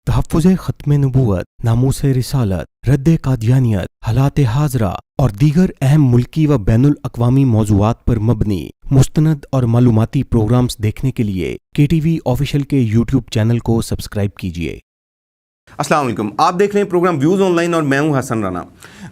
تحفظ ختم نبوت، ناموس رسالت، رد قادیانیت، حالات حاضرہ اور دیگر اہم ملکی و بین الاقوامی موضوعات پر مبنی مستند اور معلوماتی پروگرامز دیکھنے کے لیے KTV آفیشیل کے یوٹیوب چینل کو سبسکرائب کیجیے۔ السلام علیکم، آپ دیکھ رہے ہیں پروگرام ویوز آن لائن اور میں ہوں حسن رانا۔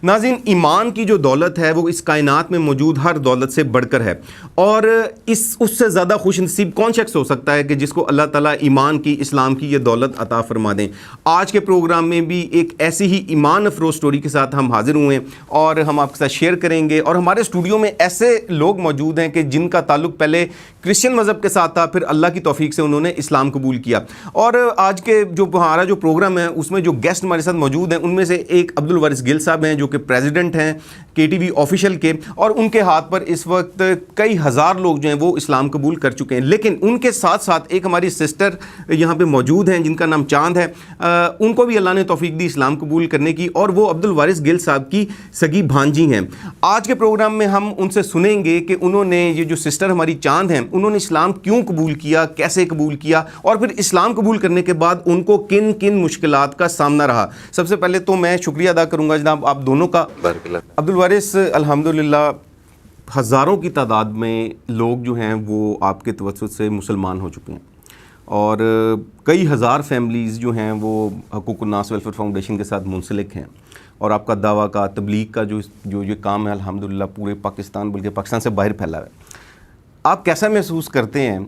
ناظرین، ایمان کی جو دولت ہے وہ اس کائنات میں موجود ہر دولت سے بڑھ کر ہے، اور اس سے زیادہ خوش نصیب کون شخص ہو سکتا ہے کہ جس کو اللہ تعالیٰ ایمان کی، اسلام کی یہ دولت عطا فرما دیں۔ آج کے پروگرام میں بھی ایک ایسی ہی ایمان افروز سٹوری کے ساتھ ہم حاضر ہوئے ہیں اور ہم آپ کے ساتھ شیئر کریں گے۔ اور ہمارے اسٹوڈیو میں ایسے لوگ موجود ہیں کہ جن کا تعلق پہلے کرسچن مذہب کے ساتھ تھا، پھر اللہ کی توفیق سے انہوں نے اسلام قبول کیا۔ اور آج کے جو ہمارا جو پروگرام ہے اس میں جو گیسٹ ہمارے ساتھ موجود ہیں ان میں سے ایک عبدالوارث گل صاحب ہیں جو کہ پریزیڈنٹ ہیں KTV آفیشیل کے، اور ان کے ہاتھ پر اس وقت کئی ہزار لوگ جو ہیں وہ اسلام قبول کر چکے ہیں۔ لیکن ان کے ساتھ ساتھ ایک ہماری سسٹر یہاں پہ موجود ہیں جن کا نام چاند ہے، ان کو بھی اللہ نے توفیق دی اسلام قبول کرنے کی، اور وہ عبدالوارث گل صاحب کی سگی بھانجی ہیں۔ آج کے پروگرام میں ہم ان سے سنیں گے کہ انہوں نے، یہ جو سسٹر ہماری چاند ہیں، انہوں نے اسلام کیوں قبول کیا، کیسے قبول کیا، اور پھر اسلام قبول کرنے کے بعد ان کو کن کن مشکلات کا سامنا رہا۔ سب سے پہلے تو میں شکریہ ادا کروں گا جناب آپ دونوں کا۔ عبدالوارث، الحمدللہ ہزاروں کی تعداد میں لوگ جو ہیں وہ آپ کے توسط سے مسلمان ہو چکے ہیں، اور کئی ہزار فیملیز جو ہیں وہ حقوق الناس ویلفیئر فاؤنڈیشن کے ساتھ منسلک ہیں، اور آپ کا دعویٰ کا تبلیغ کا جو یہ کام ہے الحمدللہ پورے پاکستان بلکہ پاکستان سے باہر پھیلا ہے۔ آپ کیسا محسوس کرتے ہیں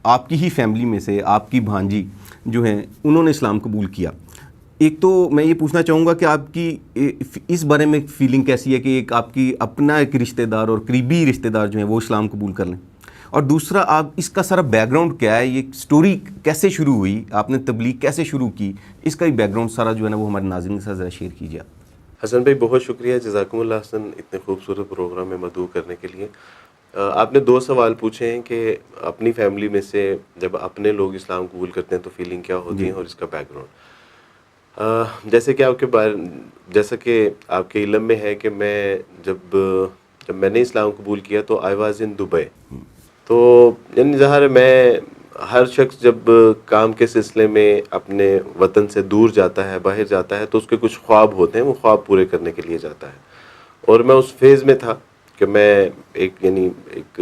آپ کی ہی فیملی میں سے آپ کی بھانجی جو ہیں انہوں نے اسلام قبول کیا؟ ایک تو میں یہ پوچھنا چاہوں گا کہ آپ کی اس بارے میں فیلنگ کیسی ہے کہ ایک آپ کی اپنا ایک رشتہ دار اور قریبی رشتہ دار جو ہیں وہ اسلام قبول کر لیں، اور دوسرا آپ اس کا سارا بیک گراؤنڈ کیا ہے، یہ سٹوری کیسے شروع ہوئی، آپ نے تبلیغ کیسے شروع کی، اس کا بھی بیک گراؤنڈ سارا جو ہے نا وہ ہمارے ناظرین کے ساتھ ذرا شیئر کیجیے۔ حسن بھائی بہت شکریہ، جزاکم اللہ حسن، اتنے خوبصورت پروگرام میں مدعو کرنے کے لیے۔ آپ نے 2 سوال پوچھے ہیں کہ اپنی فیملی میں سے جب اپنے لوگ اسلام قبول کرتے ہیں تو فیلنگ کیا ہوتی ہے اور اس کا بیک گراؤنڈ۔ جیسے کہ جیسا کہ آپ کے علم میں ہے کہ جب میں نے اسلام قبول کیا تو آئی واز ان دبئی، تو یعنی ظاہر میں، ہر شخص جب کام کے سلسلے میں اپنے وطن سے دور جاتا ہے، باہر جاتا ہے، تو اس کے کچھ خواب ہوتے ہیں، وہ خواب پورے کرنے کے لیے جاتا ہے، اور میں اس فیز میں تھا کہ میں ایک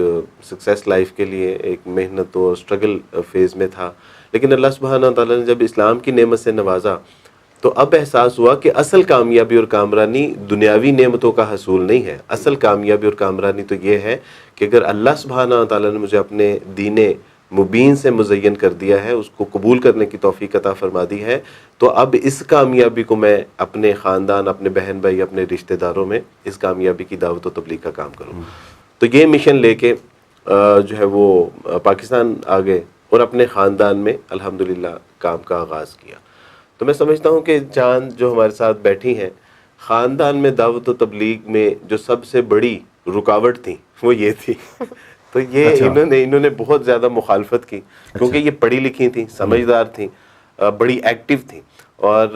سکسیس لائف کے لیے ایک محنت اور اسٹرگل فیز میں تھا۔ لیکن اللہ سبحانہ تعالیٰ نے جب اسلام کی نعمت سے نوازا تو اب احساس ہوا کہ اصل کامیابی اور کامرانی دنیاوی نعمتوں کا حصول نہیں ہے۔ اصل کامیابی اور کامرانی تو یہ ہے کہ اگر اللہ سبحانہ تعالیٰ نے مجھے اپنے دین مبین سے مزین کر دیا ہے، اس کو قبول کرنے کی توفیق عطا فرما دی ہے، تو اب اس کامیابی کو میں اپنے خاندان، اپنے بہن بھائی، اپنے رشتہ داروں میں اس کامیابی کی دعوت و تبلیغ کا کام کروں۔ تو یہ مشن لے کے جو ہے وہ پاکستان آ گئے اور اپنے خاندان میں الحمدللہ کام کا آغاز کیا۔ تو میں سمجھتا ہوں کہ چاند جو ہمارے ساتھ بیٹھی ہیں، خاندان میں دعوت و تبلیغ میں جو سب سے بڑی رکاوٹ تھی وہ یہ تھی۔ تو یہ انہوں نے بہت زیادہ مخالفت کی، کیونکہ یہ پڑھی لکھی تھیں، سمجھدار تھیں، بڑی ایکٹیو تھیں، اور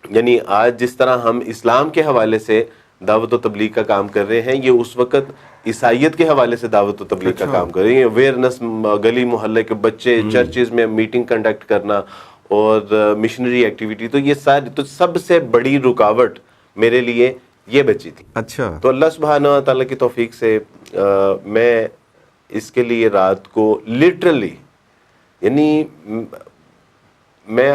یعنی آج جس طرح ہم اسلام کے حوالے سے دعوت و تبلیغ کا کام کر رہے ہیں، یہ اس وقت عیسائیت کے حوالے سے دعوت و تبلیغ کا کام کر رہے ہیں۔ اویئرنس، گلی محلے کے بچے، چرچز میں میٹنگ کنڈکٹ کرنا اور مشنری ایکٹیویٹی، تو یہ ساری، تو سب سے بڑی رکاوٹ میرے لیے یہ بچی تھی۔ اچھا، تو اللہ سبحانہ و تعالیٰ کی توفیق سے میں اس کے لیے رات کو لٹرلی، یعنی میں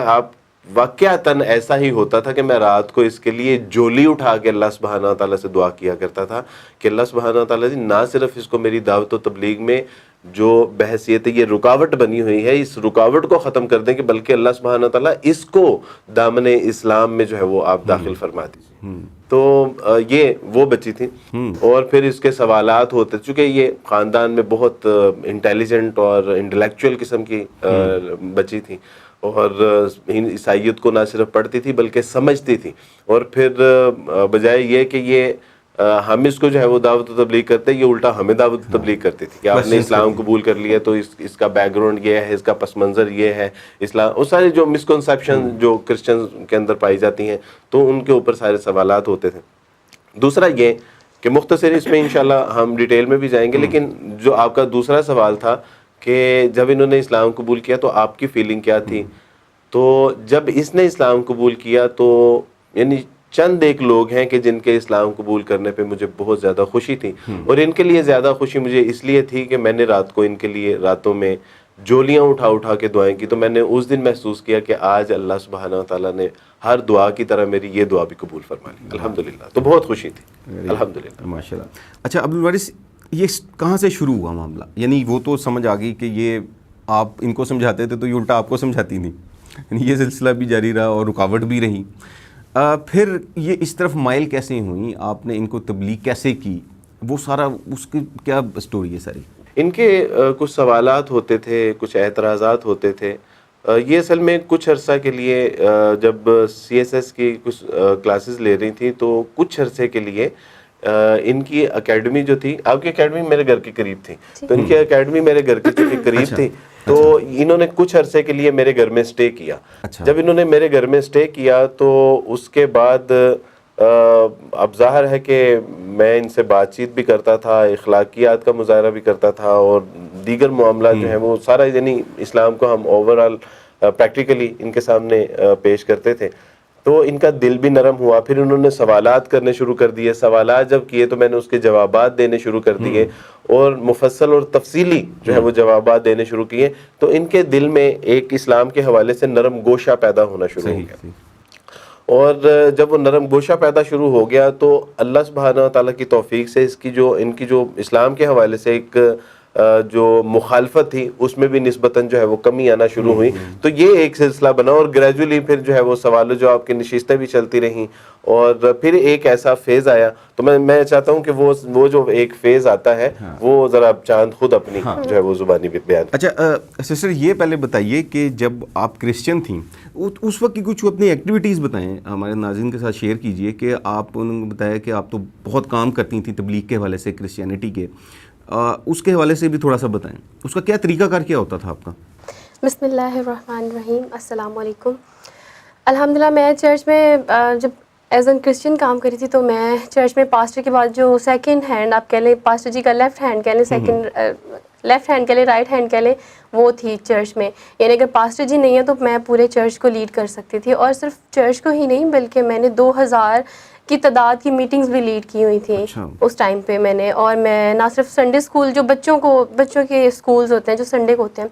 واقعتاً ایسا ہی ہوتا تھا کہ میں رات کو اس کے لیے جولی اٹھا کے اللہ سبحانہ تعالیٰ سے دعا کیا کرتا تھا کہ اللہ سبحانہ تعالیٰ جی، نہ صرف اس کو میری دعوت و تبلیغ میں جو بحثیت یہ رکاوٹ بنی ہوئی ہے، اس رکاوٹ کو ختم کر دیں، کہ بلکہ اللہ سبحانہ تعالیٰ اس کو دامن اسلام میں جو ہے وہ آپ داخل فرما دیجیے۔ تو یہ وہ بچی تھی، اور پھر اس کے سوالات ہوتے، چونکہ یہ خاندان میں بہت انٹیلیجنٹ اور انٹلیکچوئل قسم کی بچی تھی، اور عیسائیت کو نہ صرف پڑھتی تھی بلکہ سمجھتی تھی، اور پھر بجائے یہ کہ یہ ہم اس کو جو ہے وہ دعوت و تبلیغ کرتے، یہ الٹا ہمیں دعوت و تبلیغ کرتی تھی کہ آپ نے اسلام قبول کر لیا تو اس کا بیک گراؤنڈ یہ ہے، اس کا پس منظر یہ ہے، اسلام، وہ سارے جو مسکنسیپشن جو کرسچن کے اندر پائی جاتی ہیں، تو ان کے اوپر سارے سوالات ہوتے تھے۔ دوسرا یہ کہ مختصر اس میں انشاءاللہ ہم ڈیٹیل میں بھی جائیں گے، لیکن جو آپ کا دوسرا سوال تھا کہ جب انہوں نے اسلام قبول کیا تو آپ کی فیلنگ کیا تھی، تو جب اس نے اسلام قبول کیا تو یعنی چند ایک لوگ ہیں کہ جن کے اسلام قبول کرنے پہ مجھے بہت زیادہ خوشی تھی، اور ان کے لیے زیادہ خوشی مجھے اس لیے تھی کہ میں نے رات کو ان کے لیے راتوں میں جولیاں اٹھا کے دعائیں کی، تو میں نے اس دن محسوس کیا کہ آج اللہ سبحانہ و تعالیٰ نے ہر دعا کی طرح میری یہ دعا بھی قبول فرما لی، الحمدللہ، تو بہت خوشی تھی الحمدللہ۔ ماشاء اللہ۔ اچھا عبدالوارث، یہ کہاں سے شروع ہوا معاملہ؟ یعنی وہ تو سمجھ آ گئی کہ یہ آپ ان کو سمجھاتے تھے تو یہ الٹا آپ کو سمجھاتی تھی، یعنی یہ سلسلہ بھی جاری رہا اور رکاوٹ بھی رہی، پھر یہ اس طرف مائل کیسے ہوئیں؟ آپ نے ان کو تبلیغ کیسے کی؟ وہ سارا اس کی کیا سٹوری ہے ساری؟ ان کے کچھ سوالات ہوتے تھے، کچھ اعتراضات ہوتے تھے۔ یہ اصل میں کچھ عرصہ کے لیے جب CSS کی کچھ کلاسز لے رہی تھی تو کچھ عرصے کے لیے ان کی اکیڈمی جو تھی، آپ کی اکیڈمی میرے گھر کے قریب تھی، تو ان کی اکیڈمی میرے گھر کے قریب تھی، تو انہوں نے کچھ عرصے کے لیے میرے گھر میں سٹے کیا۔ جب انہوں نے میرے گھر میں سٹے کیا تو اس کے بعد اب ظاہر ہے کہ میں ان سے بات چیت بھی کرتا تھا، اخلاقیات کا مظاہرہ بھی کرتا تھا، اور دیگر معاملات جو ہیں وہ سارا یعنی اسلام کو ہم اوورآل پریکٹیکلی ان کے سامنے پیش کرتے تھے، تو ان کا دل بھی نرم ہوا۔ پھر انہوں نے سوالات کرنے شروع کر دیے، سوالات جب کیے تو میں نے اس کے جوابات دینے شروع کر دیے، اور مفصل اور تفصیلی جو ہے وہ جوابات دینے شروع کیے، تو ان کے دل میں ایک اسلام کے حوالے سے نرم گوشہ پیدا ہونا شروع ہو گیا، اور جب وہ نرم گوشہ پیدا شروع ہو گیا تو اللہ سبحانہ و تعالیٰ کی توفیق سے ان کی جو اسلام کے حوالے سے ایک جو مخالفت تھی اس میں بھی نسبتاً جو ہے وہ کمی آنا شروع ہوئی، تو یہ ایک سلسلہ بنا، اور گریجولی پھر جو ہے وہ سوال و جواب کی نشستیں بھی چلتی رہیں، اور پھر ایک ایسا فیز آیا، تو میں چاہتا ہوں کہ وہ جو ایک فیز آتا ہے وہ ذرا چاند خود اپنی جو ہے وہ زبانی بیان۔ اچھا سسٹر، یہ پہلے بتائیے کہ جب آپ کرسچن تھیں اس وقت کی کچھ اپنی ایکٹیویٹیز بتائیں، ہمارے ناظرین کے ساتھ شیئر کیجئے کہ آپ نے بتایا کہ آپ تو بہت کام کرتی تھیں تبلیغ کے حوالے سے، کرسچینٹی کے، اس کے حوالے سے بھی تھوڑا سا بتائیں، اس کا کیا طریقہ کار کیا ہوتا تھا آپ کا؟ بسم اللہ الرحمن الرحیم، السلام علیکم۔ الحمدللہ میں چرچ میں جب ایز این کرسچن کام کری تھی تو میں چرچ میں پاسٹر کے بعد جو سیکنڈ ہینڈ آپ کہہ لیں، پاسٹر جی کا لیفٹ ہینڈ کہہ لیں، سیکنڈ لیفٹ ہینڈ کہہ لیں، رائٹ ہینڈ کہہ لیں، وہ تھی چرچ میں، یعنی اگر پاسٹر جی نہیں ہیں تو میں پورے چرچ کو لیڈ کر سکتی تھی، اور صرف چرچ کو ہی نہیں بلکہ میں نے 2000 کی تعداد کی میٹنگز بھی لیڈ کی ہوئی تھیں اس ٹائم پہ میں نے، اور میں نہ صرف سنڈے اسکول جو بچوں کے اسکولز ہوتے ہیں جو سنڈے کو ہوتے ہیں،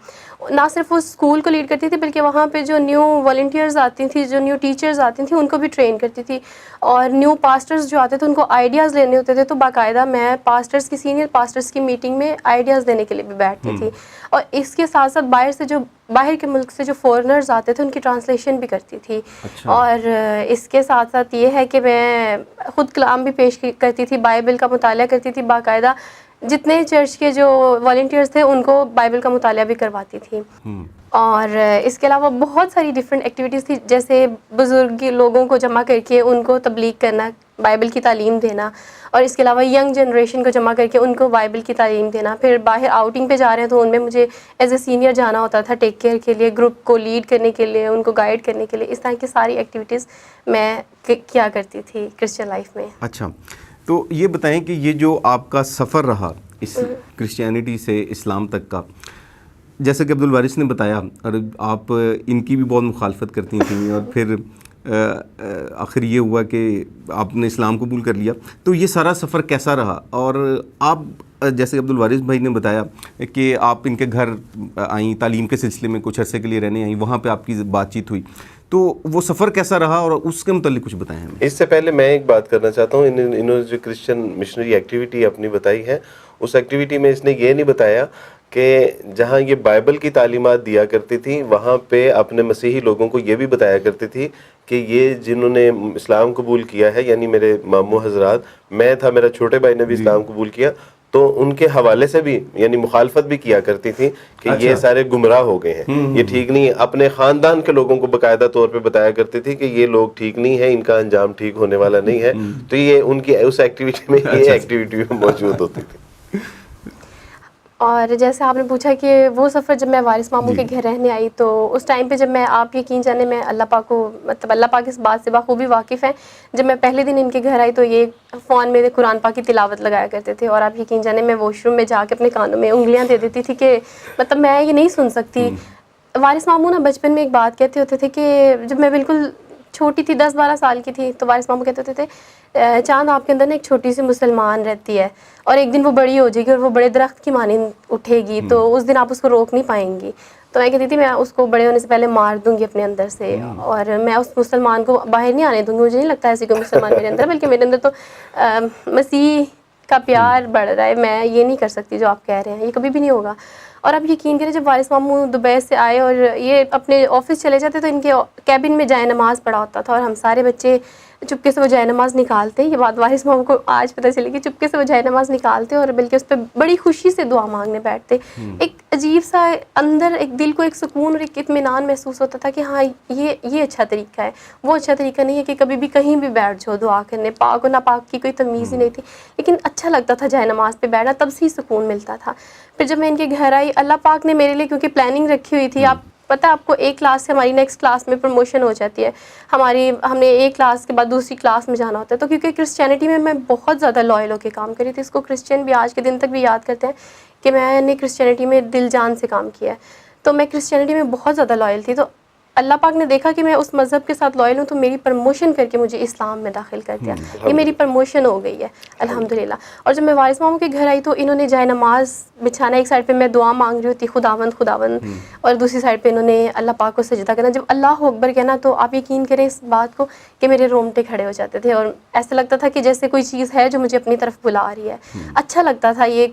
نہ صرف اس اسکول کو لیڈ کرتی تھی بلکہ وہاں پہ جو نیو والنٹیئرز آتی تھیں، جو نیو ٹیچرز آتی تھیں، ان کو بھی ٹرین کرتی تھی، اور نیو پاسٹرز جو آتے تھے ان کو آئیڈیاز لینے ہوتے تھے، تو باقاعدہ میں پاسٹرز کی سینئر پاسٹرز کی میٹنگ میں آئیڈیاز دینے کے لیے بھی بیٹھتی تھی، اور اس کے ساتھ ساتھ باہر کے ملک سے جو فورنرز آتے تھے ان کی ٹرانسلیشن بھی کرتی تھی، اور اس کے ساتھ ساتھ یہ ہے کہ میں خود کلام بھی پیش کرتی تھی، بائبل کا مطالعہ کرتی تھی، باقاعدہ جتنے چرچ کے جو والنٹیئرز تھے ان کو بائبل کا مطالعہ بھی کرواتی تھی، اور اس کے علاوہ بہت ساری ڈفرینٹ ایکٹیویٹیز تھی، جیسے بزرگ لوگوں کو جمع کر کے ان کو تبلیغ کرنا، بائبل کی تعلیم دینا، اور اس کے علاوہ ینگ جنریشن کو جمع کر کے ان کو بائبل کی تعلیم دینا، پھر باہر آؤٹنگ پہ جا رہے ہیں تو ان میں مجھے ایز اے سینئر جانا ہوتا تھا ٹیک کیئر کے لیے، گروپ کو لیڈ کرنے کے لیے، ان کو گائیڈ کرنے کے لیے، اس طرح کی ساری ایکٹیویٹیز میں کیا کرتی تھی کرسچن لائف میں۔ اچھا، تو یہ بتائیں کہ یہ جو آپ کا سفر رہا اس کرسچینٹی سے اسلام تک کا، جیسا کہ عبدالوارث نے بتایا، اور آپ ان کی بھی بہت مخالفت کرتی تھیں، اور پھر آخر یہ ہوا کہ آپ نے اسلام قبول کر لیا، تو یہ سارا سفر کیسا رہا؟ اور آپ جیسے عبدالوارث بھائی نے بتایا کہ آپ ان کے گھر آئیں، تعلیم کے سلسلے میں کچھ عرصے کے لیے رہنے آئیں، وہاں پہ آپ کی بات چیت ہوئی، تو وہ سفر کیسا رہا اور اس کے متعلق کچھ بتائیں ہمیں۔ اس سے پہلے میں ایک بات کرنا چاہتا ہوں، انہوں نے جو کرسچن مشنری ایکٹیویٹی اپنی بتائی ہے، اس ایکٹیویٹی میں اس نے یہ نہیں بتایا کہ جہاں یہ بائبل کی تعلیمات دیا کرتی تھی وہاں پہ اپنے مسیحی لوگوں کو یہ بھی بتایا کرتی تھی کہ یہ جنہوں نے اسلام قبول کیا ہے، یعنی میرے ماموں حضرات، میں تھا، میرا چھوٹے بھائی نے بھی اسلام قبول کیا، تو ان کے حوالے سے بھی یعنی مخالفت بھی کیا کرتی تھی کہ یہ سارے گمراہ ہو گئے ہیں، یہ ٹھیک نہیں ہے، اپنے خاندان کے لوگوں کو باقاعدہ طور پہ بتایا کرتی تھی کہ یہ لوگ ٹھیک نہیں ہے، ان کا انجام ٹھیک ہونے والا نہیں ہے، تو یہ ان کی اس ایکٹیویٹی میں یہ ایکٹیویٹی موجود ہوتی تھی۔ اور جیسے آپ نے پوچھا کہ وہ سفر جب میں وارث ماموں کے گھر رہنے آئی تو اس ٹائم پہ جب میں، آپ یقین جانے میں اللہ پاک کو مطلب اللہ پاک اس بات سے بخوبی واقف ہیں، جب میں پہلے دن ان کے گھر آئی تو یہ فون میں قرآن پاک کی تلاوت لگایا کرتے تھے، اور آپ یقین جانے میں واش روم میں جا کے اپنے کانوں میں انگلیاں دے دیتی تھی کہ مطلب میں یہ نہیں سن سکتی، وارث ماموں نا بچپن میں ایک بات کہتے ہوتے تھے کہ جب میں بالکل چھوٹی تھی 10-12 سال کی تھی تو وارث ماموں کہتے ہوتے تھے چاند آپ کے اندر نا ایک چھوٹی سی مسلمان رہتی ہے اور ایک دن وہ بڑی ہو جائے گی اور وہ بڑے درخت کی مانند اٹھے گی تو اس دن آپ اس کو روک نہیں پائیں گی. تو میں کہتی تھی میں اس کو بڑے ہونے سے پہلے مار دوں گی اپنے اندر سے اور میں اس مسلمان کو باہر نہیں آنے دوں گی. مجھے نہیں لگتا ایسی کوئی مسلمان میرے اندر, بلکہ میرے اندر تو مسیح کا پیار بڑھ رہا ہے. میں یہ نہیں کر سکتی جو آپ کہہ رہے ہیں, یہ کبھی بھی نہیں ہوگا. اور آپ یقین کریں جب وارث ماموں دبئی سے آئے اور یہ اپنے آفس چلے جاتے تو ان کے کیبن میں جائے نماز پڑھا ہوتا تھا اور ہم سارے بچے چپکے سے وہ جائے نماز نکالتے. یہ بات وارث ماموں کو آج پتہ چلی کہ چپکے سے وہ جائے نماز نکالتے اور بلکہ اس پہ بڑی خوشی سے دعا مانگنے بیٹھتے. ایک عجیب سا اندر ایک دل کو ایک سکون اور ایک اطمینان محسوس ہوتا تھا کہ ہاں یہ اچھا طریقہ ہے. وہ اچھا طریقہ نہیں ہے کہ کبھی بھی کہیں بھی بیٹھ جاؤ دعا کرنے, پاک و ناپاک کی کوئی تمیز ہی نہیں تھی, لیکن اچھا لگتا تھا جائے نماز پہ بیٹھنا, تب سے ہی سکون ملتا تھا. پھر جب میں ان کے گھر آئی, اللہ پاک نے میرے لیے کیونکہ پلاننگ رکھی ہوئی تھی, آپ پتہ ہے آپ کو ایک کلاس سے ہماری نیکسٹ کلاس میں پروموشن ہو جاتی ہے. ہم نے ایک کلاس کے بعد دوسری کلاس میں جانا ہوتا ہے. تو کیونکہ کرسچینٹی میں بہت زیادہ لائل ہو کے کام کری تھی, اس کو کرسچین بھی آج کے دن تک بھی یاد کرتے ہیں کہ میں نے کرسچینٹی میں دل جان سے کام کیا ہے. تو میں کرسچینٹی میں بہت زیادہ لائل تھی. تو اللہ پاک نے دیکھا کہ میں اس مذہب کے ساتھ لائل ہوں تو میری پروموشن کر کے مجھے اسلام میں داخل کر دیا. یہ میری پروموشن ہو گئی ہے الحمدللہ. اور جب میں وارث ماموں کے گھر آئی تو انہوں نے جائے نماز بچھانا, ایک سائڈ پہ میں دعا مانگ رہی ہوتی خداوند, اور دوسری سائڈ پہ انہوں نے اللہ پاک کو سجدہ کرنا. جب اللہ اکبر کہنا تو آپ یقین کریں اس بات کو کہ میرے رونگٹے کھڑے ہو جاتے تھے اور ایسا لگتا تھا کہ جیسے کوئی چیز ہے جو مجھے اپنی طرف بلا رہی ہے. اچھا لگتا تھا, یہ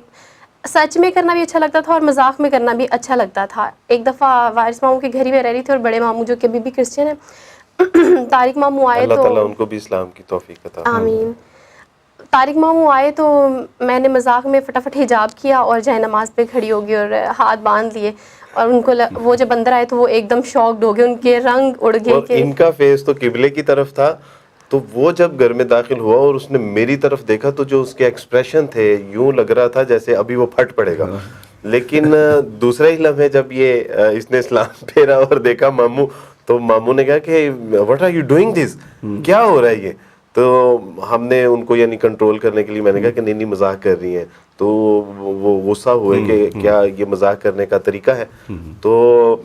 سچ میں کرنا بھی اچھا لگتا تھا اور مذاق میں کرنا بھی اچھا لگتا تھا. ایک دفعہ وارث ماموں کے گھر ہی میں رہ رہی تھی اور بڑے ماموں جو کہ ابھی بھی کرسچن ہیں طارق ماموں آئے, اللہ تو تعالیٰ ان کو بھی اسلام کی توفیق عطا فرمائے. آمین. طارق ماموں آئے تو میں نے مذاق میں فٹافٹ حجاب کیا اور جائے نماز پہ کھڑی ہو گئی اور ہاتھ باندھ لیے, اور ان کو وہ جب اندر آئے تو وہ ایک دم شاکڈ ہو گئے, ان کے رنگ اڑ گئے. اور ان کا فیس تو قبلے کی طرف تھا, تو وہ جب گھر میں داخل ہوا اور اس نے میری طرف دیکھا تو جو اس کے ایکسپریشن تھے یوں لگ رہا تھا جیسے ابھی وہ پھٹ پڑے گا. لیکن دوسرے ہی لمحے جب اس نے اسلام پھیرا اور دیکھا ماموں, تو ماموں نے کہا کہ what are you doing this, کیا ہو رہا ہے یہ. تو ہم نے ان کو یعنی کنٹرول کرنے کے لیے میں نے کہا کہ نہیں مذاق کر رہی ہیں. تو وہ غصہ ہوئے کہ کیا یہ مذاق کرنے کا طریقہ ہے. تو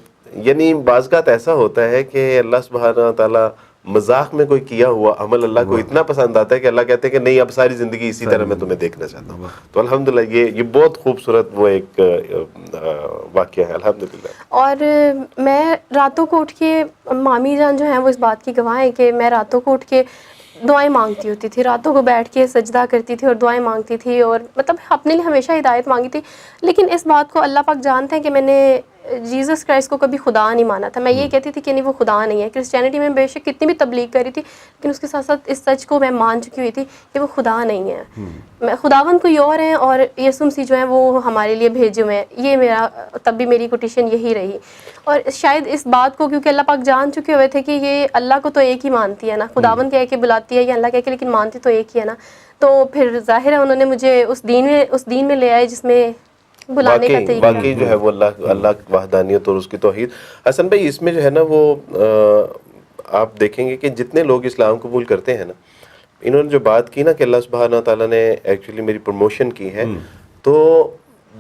یعنی بعض اوقات ایسا ہوتا ہے کہ اللہ سبحانہ تعالیٰ مذاق میں کوئی کیا ہوا عمل اللہ کو اتنا پسند آتا ہے کہ اللہ کہتے ہیں کہ نہیں اب ساری زندگی اسی طرح میں تمہیں دیکھنا چاہتا ہوں. تو الحمدللہ یہ بہت خوبصورت وہ ایک واقعہ ہے الحمدللہ. اور میں راتوں کو اٹھ کے, مامی جان جو ہیں وہ اس بات کی گواہ ہیں کہ میں راتوں کو اٹھ کے دعائیں مانگتی ہوتی تھی, راتوں کو بیٹھ کے سجدہ کرتی تھی اور دعائیں مانگتی تھی, اور مطلب اپنے لیے ہمیشہ ہدایت مانگی تھی. لیکن اس بات کو اللہ پاک جانتے ہیں کہ میں نے جیزس کرائسٹ کو کبھی خدا نہیں مانا تھا. میں یہ کہتی تھی کہ نہیں وہ خدا نہیں ہے. کرسچینٹی میں بے شک کتنی بھی تبلیغ کری تھی لیکن اس کے ساتھ ساتھ اس سچ کو میں مان چکی ہوئی تھی کہ وہ خدا نہیں ہے. میں خداوند کوئی اور ہیں اور یسوع مسیح جو ہیں وہ ہمارے لیے بھیجے ہوئے ہیں. یہ میرا تب بھی میری کوٹیشن یہی رہی. اور شاید اس بات کو کیونکہ اللہ پاک جان چکے ہوئے تھے کہ یہ اللہ کو تو ایک ہی مانتی ہے نا, خداوند کہہ کے بلاتی ہے یا اللہ کہہ کے, لیکن مانتی تو ایک ہی ہے نا. تو پھر ظاہر ہے انہوں نے مجھے اس دین میں لے آئے جس میں بلانے کا طریقہ. واقعی جو ہے وہ اللہ کی وحدانیت اور اس کی توحید. حسن بھائی اس میں جو ہے نا وہ آپ دیکھیں گے کہ جتنے لوگ اسلام قبول کرتے ہیں نا, انہوں نے جو بات کی نا کہ اللہ سبحانہ تعالیٰ نے ایکچولی میری پروموشن کی ہے, تو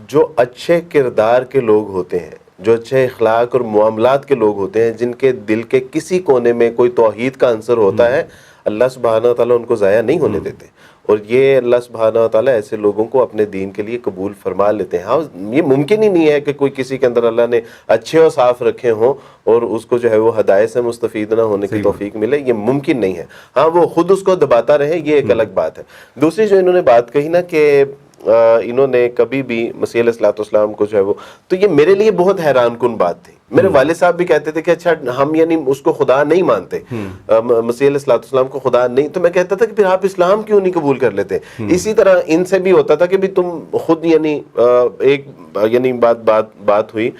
جو اچھے کردار کے لوگ ہوتے ہیں, جو اچھے اخلاق اور معاملات کے لوگ ہوتے ہیں, جن کے دل کے کسی کونے میں کوئی توحید کا عنصر ہوتا ہے, اللہ سبحانہ تعالیٰ ان کو ضائع نہیں ہونے دیتے. اور یہ اللہ سبحانہ تعالیٰ ایسے لوگوں کو اپنے دین کے لیے قبول فرما لیتے ہیں. ہاں یہ ممکن ہی نہیں ہے کہ کوئی کسی کے اندر اللہ نے اچھے اور صاف رکھے ہوں اور اس کو جو ہے وہ ہدایت سے مستفید نہ ہونے کی توفیق ملے, یہ ممکن نہیں ہے. ہاں وہ خود اس کو دباتا رہے, یہ ایک الگ بات ہے. دوسری جو انہوں نے بات کہی نا کہ انہوں نے کبھی بھی مسیح علیہ السلام کو جو ہے وہ, تو یہ میرے لیے بہت حیران کن بات تھی. میرے والد صاحب بھی کہتے تھے کہ اچھا ہم یعنی اس کو خدا نہیں مانتے, مسیح علیہ السلام کو خدا نہیں. تو میں کہتا تھا کہ پھر آپ اسلام کیوں نہیں قبول کر لیتے. اسی طرح ان سے بھی ہوتا تھا کہ بھی تم خود یعنی ایک یعنی بات ہوئی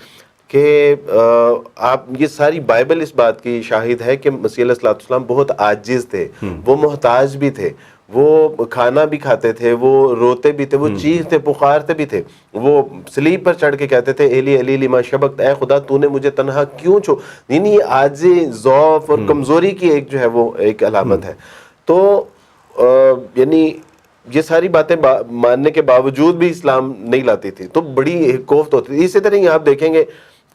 کہ آپ, یہ ساری بائبل اس بات کی شاہد ہے کہ مسیح علیہ السلام بہت عاجز تھے, وہ محتاج بھی تھے, وہ کھانا بھی کھاتے تھے, وہ روتے بھی تھے, وہ چیختے پکارتے بھی تھے, وہ سلیب پر چڑھ کے کہتے تھے ایلی ایلی لما شبقت, اے خدا تو نے مجھے تنہا کیوں چھوڑ. یعنی یہ عاجزی, ضعف اور کمزوری کی ایک جو ہے وہ ایک علامت ہے. تو یعنی یہ ساری باتیں ماننے کے باوجود بھی اسلام نہیں لاتی تھی, تو بڑی کوفت ہوتی تھی. اسی طرح آپ دیکھیں گے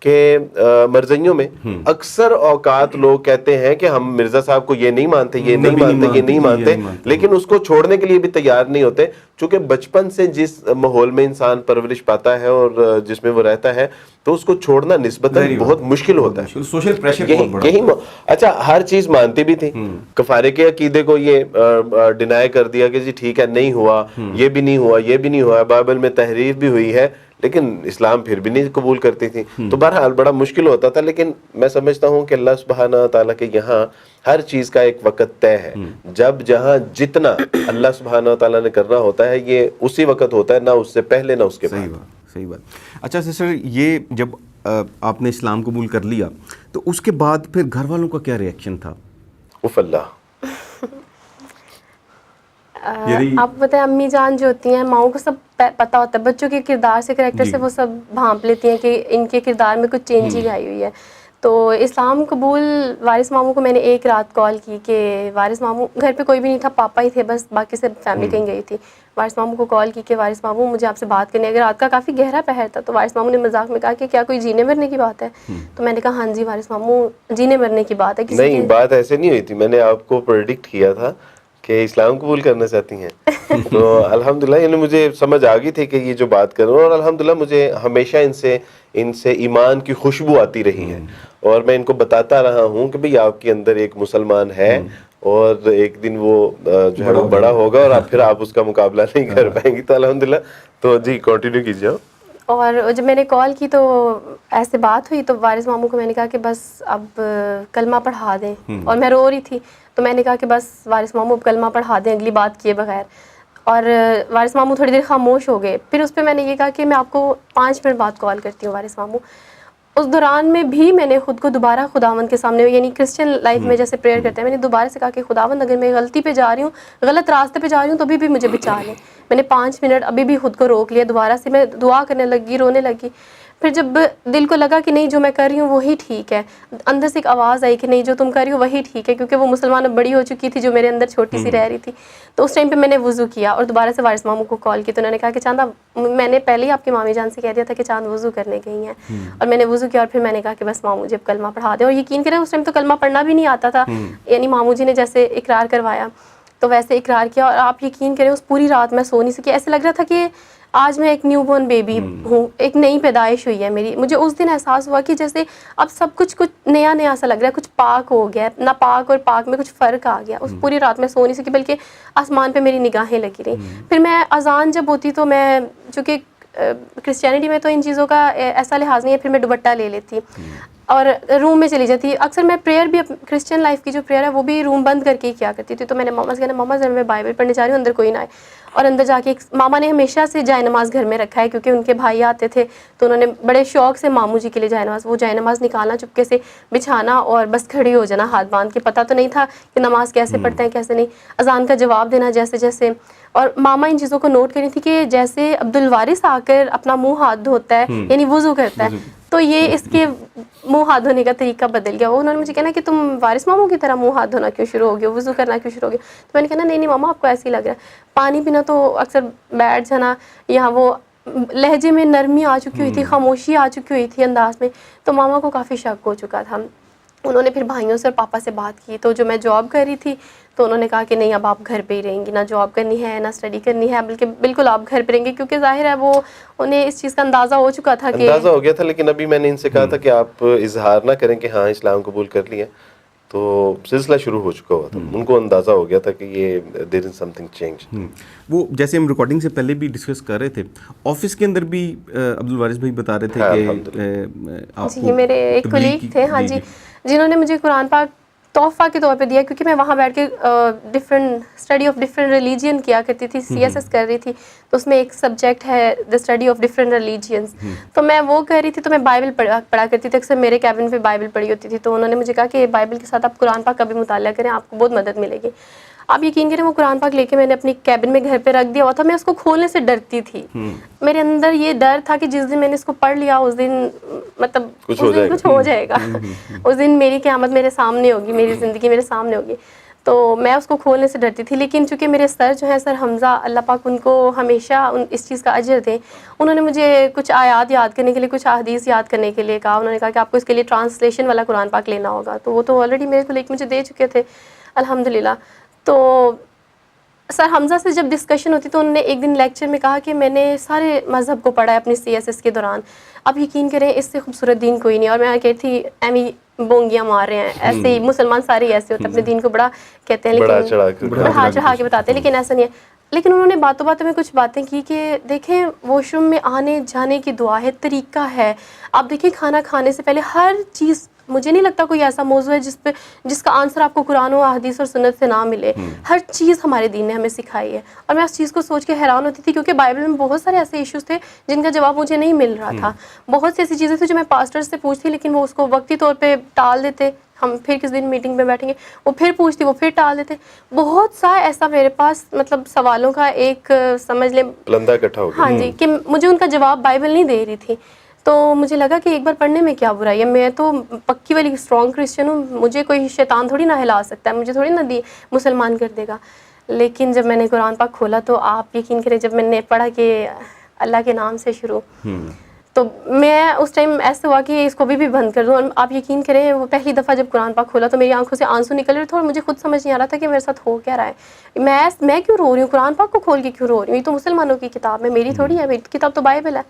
کہ مرزیوں میں اکثر اوقات لوگ کہتے ہیں کہ ہم مرزا صاحب کو یہ نہیں مانتے، یہ نہیں مانتے، یہ نہیں مانتے، لیکن اس کو چھوڑنے کے لیے بھی تیار نہیں ہوتے، چونکہ بچپن سے جس ماحول میں انسان پرورش پاتا ہے اور جس میں وہ رہتا ہے تو اس کو چھوڑنا نسبتاً بہت مشکل ہوتا ہے. سوشل پریشر یہی اچھا ہر چیز مانتی بھی تھی، کفارے کے عقیدے کو یہ ڈینائی کر دیا کہ جی ٹھیک ہے نہیں ہوا، یہ بھی نہیں ہوا، یہ بھی نہیں ہوا، بائبل میں تحریف بھی ہوئی ہے، لیکن اسلام پھر بھی نہیں قبول کرتی تھی. تو بہرحال بڑا مشکل ہوتا تھا، لیکن میں سمجھتا ہوں کہ اللہ سبحانہ تعالیٰ کے یہاں ہر چیز کا ایک وقت طے ہے. جب جہاں جتنا اللہ سبحانہ تعالیٰ نے کرنا ہوتا ہے یہ اسی وقت ہوتا ہے، نہ اس سے پہلے نہ اس کے بعد. صحیح بات. اچھا سسٹر، یہ جب آپ نے اسلام قبول کر لیا تو اس کے بعد پھر گھر والوں کا کیا ریئیکشن تھا؟ اف اللہ، آپ بتائیں، امی جان جو ہوتی ہیں ماؤں کو سب پتہ ہوتا ہے، بچوں کے کردار سے، کریکٹر سے وہ سب بھانپ لیتی ہیں کہ ان کے کردار میں کچھ چینجنگ آئی ہوئی ہے. تو اسلام قبول وارث ماموں کو میں نے ایک رات کال کی کہ وارث ماموں، گھر پہ کوئی بھی نہیں تھا، پاپا ہی تھے بس، باقی سب فیملی کہیں گئی تھی. وارث ماموں کو کال کی کہ وارث ماموں مجھے آپ سے بات کرنی ہے. اگر رات کا کافی گہرا پہر تھا تو وارث ماموں نے مذاق میں کہا کہ کیا کوئی جینے مرنے کی بات ہے؟ تو میں نے کہا ہاں جی وارث ماموں، جینے مرنے کی بات ہے. نہیں، بات ایسے نہیں ہوئی تھی. میں نے آپ کو پریڈکٹ کیا تھا کہ اسلام قبول کرنا چاہتی ہیں. تو الحمدللہ یعنی مجھے سمجھ آ گئی تھی کہ یہ جو بات کروں، اور الحمدللہ مجھے ہمیشہ ان سے ایمان کی خوشبو آتی رہی ہے، اور میں ان کو بتاتا رہا ہوں کہ بھئی آپ کے اندر ایک مسلمان ہے، اور ایک دن وہ جو ہے وہ بڑا ہوگا اور پھر آپ اس کا مقابلہ نہیں کر پائیں گی. تو الحمدللہ. تو جی کنٹینیو کیجیے. اور جب میں نے کال کی تو ایسے بات ہوئی تو وارث ماموں کو میں نے کہا کہ بس اب کلمہ پڑھا دیں، اور میں رو رہی تھی تو میں نے کہا کہ بس وارث ماموں اب کلمہ پڑھا دیں اگلی بات کیے بغیر. اور وارث ماموں تھوڑی دیر خاموش ہو گئے. پھر اس پہ میں نے یہ کہا کہ میں آپ کو 5 منٹ بعد کال کرتی ہوں وارث ماموں. اس دوران میں بھی میں نے خود کو دوبارہ خداوند کے سامنے، یعنی کرسچن لائف میں جیسے پریئر کرتے ہیں، میں نے دوبارہ سے کہا کہ خداوند اگر میں غلطی پہ جا رہی ہوں، غلط راستے پہ جا رہی ہوں تو ابھی بھی مجھے بچا لیں. میں نے 5 منٹ ابھی بھی خود کو روک لیا. دوبارہ سے میں دعا کرنے لگی، رونے لگی. پھر جب دل کو لگا کہ نہیں جو میں کر رہی ہوں وہی ٹھیک ہے، اندر سے ایک آواز آئی کہ نہیں جو تم کر رہی ہو وہی ٹھیک ہے، کیونکہ وہ مسلمان اب بڑی ہو چکی تھی جو میرے اندر چھوٹی سی رہ رہی تھی. تو اس ٹائم پہ میں نے وضو کیا اور دوبارہ سے وارث ماموں کو کال کی. تو انہوں نے کہا کہ چاندہ، میں نے پہلے ہی آپ کی مامی جان سے کہہ دیا تھا کہ چاند وضو کرنے گئی ہیں، اور میں نے وضو کیا اور پھر میں نے کہا کہ بس ماموں جی اب کلمہ پڑھا دیں. اور یقین کریں اس ٹائم تو کلمہ پڑھنا بھی نہیں آتا تھا، یعنی ماموں جی نے جیسے اقرار کروایا تو ویسے اقرار کیا. اور آپ یقین کریں اس پوری رات میں سو نہیں سکی. ایسے لگ رہا تھا کہ آج میں ایک نیو بورن بیبی ہوں، ایک نئی پیدائش ہوئی ہے میری. مجھے اس دن احساس ہوا کہ جیسے اب سب کچھ نیا نیا سا لگ رہا ہے، کچھ پاک ہو گیا ہے، نہ پاک اور پاک میں کچھ فرق آ گیا. اس پوری رات میں سو نہیں سکی، بلکہ آسمان پہ میری نگاہیں لگی رہیں. پھر میں اذان جب ہوتی تو میں، چونکہ کرسچینٹی میں تو ان چیزوں کا ایسا لحاظ نہیں ہے، پھر میں دوپٹہ لے لیتی اور روم میں چلی جاتی. اکثر میں پریئر بھی کرسچن لائف کی جو پریئر ہے وہ بھی روم بند کر کے ہی کیا کرتی تھی. تو میں نے ماما سے کہنا ماما ذرا میں بائبل پڑھنے جا رہی ہوں، اندر کوئی نہ آئے. اور اندر جا کے ماما نے ہمیشہ سے جائے نماز گھر میں رکھا ہے، کیونکہ ان کے بھائی آتے تھے تو انہوں نے بڑے شوق سے ماموں جی کے لیے جائے نماز، وہ جائے نماز نکالنا چپکے سے بچھانا اور بس کھڑی ہو جانا ہاتھ باندھ کے. پتہ تو نہیں تھا کہ نماز کیسے پڑھتے ہیں کیسے نہیں، اذان کا جواب دینا جیسے جیسے. اور ماما ان چیزوں کو نوٹ کری تھی کہ جیسے عبدالوارث آ کر اپنا منہ ہاتھ دھوتا ہے، یعنی وضو کرتا ہے، تو یہ اس کے منہ ہاتھ دھونے کا طریقہ بدل گیا. انہوں نے مجھے کہنا کہ تم وارث ماموں کی طرح منہ ہاتھ دھونا کیوں شروع ہو گیا، وضو کرنا کیوں شروع ہو گیا. تو میں نے کہا نہیں ماما آپ کو ایسے ہی لگ رہا ہے. پانی پینا تو اکثر بیٹھ جانا، یہاں وہ لہجے میں نرمی آ چکی ہوئی تھی، خاموشی آ چکی ہوئی تھی انداز میں. تو ماما کو کافی شک ہو چکا تھا. انہوں نے پھر بھائیوں سے اور پاپا سے بات کی. تو جو میں جاب کر رہی تھی تو انہوں نے کہا کہ نہیں اب آپ گھر پہ ہی رہیں گی، نہ جاب کرنی ہے نہ اسٹڈی کرنی ہے، بلکہ بالکل آپ گھر پہ رہیں گی. کیونکہ ظاہر ہے وہ انہیں اس چیز کا اندازہ ہو چکا تھا، اندازہ ہو گیا تھا. لیکن ابھی میں نے ان سے کہا تھا کہ آپ اظہار نہ کریں کہ ہاں اسلام قبول کر لیا، تو سلسلہ شروع ہو چکا ہوا تھا. ان کو اندازہ ہو گیا تھا کہ یہ دیر از سم تھنگ چینج. وہ جیسے ہم ریکارڈنگ سے پہلے بھی ڈسکس کر رہے تھے، آفس کے اندر بھی عبدالوارث بھائی بتا رہے تھے کہ جی میرے ایک کولیگ تھے، ہاں جی، جنہوں نے مجھے قرآن پاک تحفہ کے طور پہ دیا، کیونکہ میں وہاں بیٹھ کے different study of different religion کیا کرتی تھی، CSS کر رہی تھی. تو اس میں ایک سبجیکٹ ہے دا اسٹڈی آف ڈفرینٹ ریلیجینس. تو میں وہ کر رہی تھی تو میں بائبل پڑھا کرتی تھی. اکثر میرے کیبن پہ بائبل پڑھی ہوتی تھی. تو انہوں نے مجھے کہا کہ بائبل کے ساتھ آپ قرآن پاک کا بھی مطالعہ کریں، آپ کو بہت مدد ملے گی. آپ یقین کریں وہ قرآن پاک لے کے میں نے اپنی کیبن میں گھر پہ رکھ دیا ہوا تھا. میں اس کو کھولنے سے ڈرتی تھی. میرے اندر یہ ڈر تھا کہ جس دن میں نے اس کو پڑھ لیا اس دن مطلب کچھ ہو جائے گا. اس دن میری قیامت میرے سامنے ہوگی، میری زندگی میرے سامنے ہوگی. تو میں اس کو کھولنے سے ڈرتی تھی. لیکن چونکہ میرے سر جو ہیں سر حمزہ, اللہ پاک ان کو ہمیشہ اس چیز کا اجر دیں, انہوں نے مجھے کچھ آیات یاد کرنے کے لیے, کچھ احادیث یاد کرنے کے لیے کہا. انہوں نے کہا کہ آپ کو اس کے لیے ٹرانسلیشن والا قرآن پاک لینا ہوگا. تو وہ تو آلریڈی میرے کو لے کے مجھے دے چکے تھے الحمدللہ. تو سر حمزہ سے جب ڈسکشن ہوتی تو انہوں نے ایک دن لیکچر میں کہا کہ میں نے سارے مذہب کو پڑھا ہے اپنی CSS کے دوران, اب یقین کریں اس سے خوبصورت دین کوئی نہیں. اور میں کہتی تھی ایمی بونگیاں مار رہے ہیں, ایسے ہی مسلمان سارے ایسے ہوتے ہیں, اپنے دین کو بڑا کہتے ہیں, لیکن بڑھا چڑھا کے بتاتے ہیں, لیکن ایسا نہیں ہے. لیکن انہوں نے باتوں باتوں میں کچھ باتیں کی کہ دیکھیں واش روم میں آنے جانے کی دعا ہے, طریقہ ہے. آپ دیکھیں کھانا کھانے سے پہلے ہر چیز, مجھے نہیں لگتا کوئی ایسا موضوع ہے جس کا آنسر آپ کو قرآن و حدیث اور سنت سے نہ ملے. ہر چیز ہمارے دین نے ہمیں سکھائی ہے. اور میں اس چیز کو سوچ کے حیران ہوتی تھی, کیونکہ بائبل میں بہت سارے ایسے ایشوز تھے جن کا جواب مجھے نہیں مل رہا تھا. بہت سی ایسی چیزیں تھیں جو میں پاسٹر سے پوچھتی, لیکن وہ اس کو وقتی طور پہ ٹال دیتے. ہم پھر کس دن میٹنگ میں بیٹھیں گے, وہ پھر پوچھتی, وہ پھر ٹال دیتے. بہت سا ایسا میرے پاس مطلب سوالوں کا ایک سمجھ لیں لندہ اکٹھا ہو گیا. ہاں جی, کہ مجھے ان کا جواب بائبل نہیں دے رہی تھی. تو مجھے لگا کہ ایک بار پڑھنے میں کیا برائی ہے, میں تو پکی والی اسٹرانگ کرسچن ہوں, مجھے کوئی شیطان تھوڑی نہ ہلا سکتا ہے, مجھے تھوڑی نہ مسلمان کر دے گا. لیکن جب میں نے قرآن پاک کھولا تو آپ یقین کریں, جب میں نے پڑھا کہ اللہ کے نام سے شروع, تو میں اس ٹائم ایسا ہوا کہ اس کو بھی بند کر دوں. اور آپ یقین کریں وہ پہلی دفعہ جب قرآن پاک کھولا تو میری آنکھوں سے آنسو نکل رہے تھے, اور مجھے خود سمجھ نہیں آ رہا تھا کہ میرے ساتھ ہو کیا رہا ہے. میں کیوں رو رہی ہوں, قرآن پاک کو کھول کے کیوں رو رہی ہوں, یہ تو مسلمانوں کی کتاب ہے, میری تھوڑی ہے, میری کتاب تو بائبل ہے.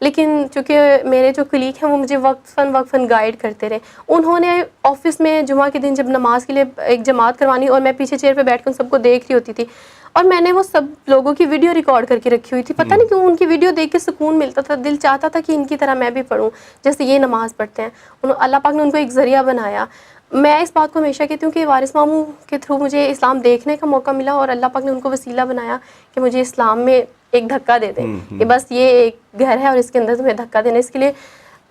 لیکن چونکہ میرے جو کلیگ ہیں وہ مجھے وقفاً گائیڈ کرتے رہے. انہوں نے آفس میں جمعہ کے دن جب نماز کے لیے ایک جماعت کروانی, اور میں پیچھے چیئر پہ بیٹھ کر ان سب کو دیکھ رہی ہوتی تھی, اور میں نے وہ سب لوگوں کی ویڈیو ریکارڈ کر کے رکھی ہوئی تھی. پتہ نہیں کیوں ان کی ویڈیو دیکھ کے سکون ملتا تھا, دل چاہتا تھا کہ ان کی طرح میں بھی پڑھوں جیسے یہ نماز پڑھتے ہیں. اللہ پاک نے ان کو ایک ذریعہ بنایا. میں اس بات کو ہمیشہ کہتی ہوں کہ وارث ماموں کے تھرو مجھے اسلام دیکھنے کا موقع ملا, اور اللہ پاک نے ان کو وسیلہ بنایا کہ مجھے اسلام میں ایک دھکا دے دیں کہ بس یہ ایک گھر ہے اور اس کے اندر تمہیں دھکا دینا. اس کے لیے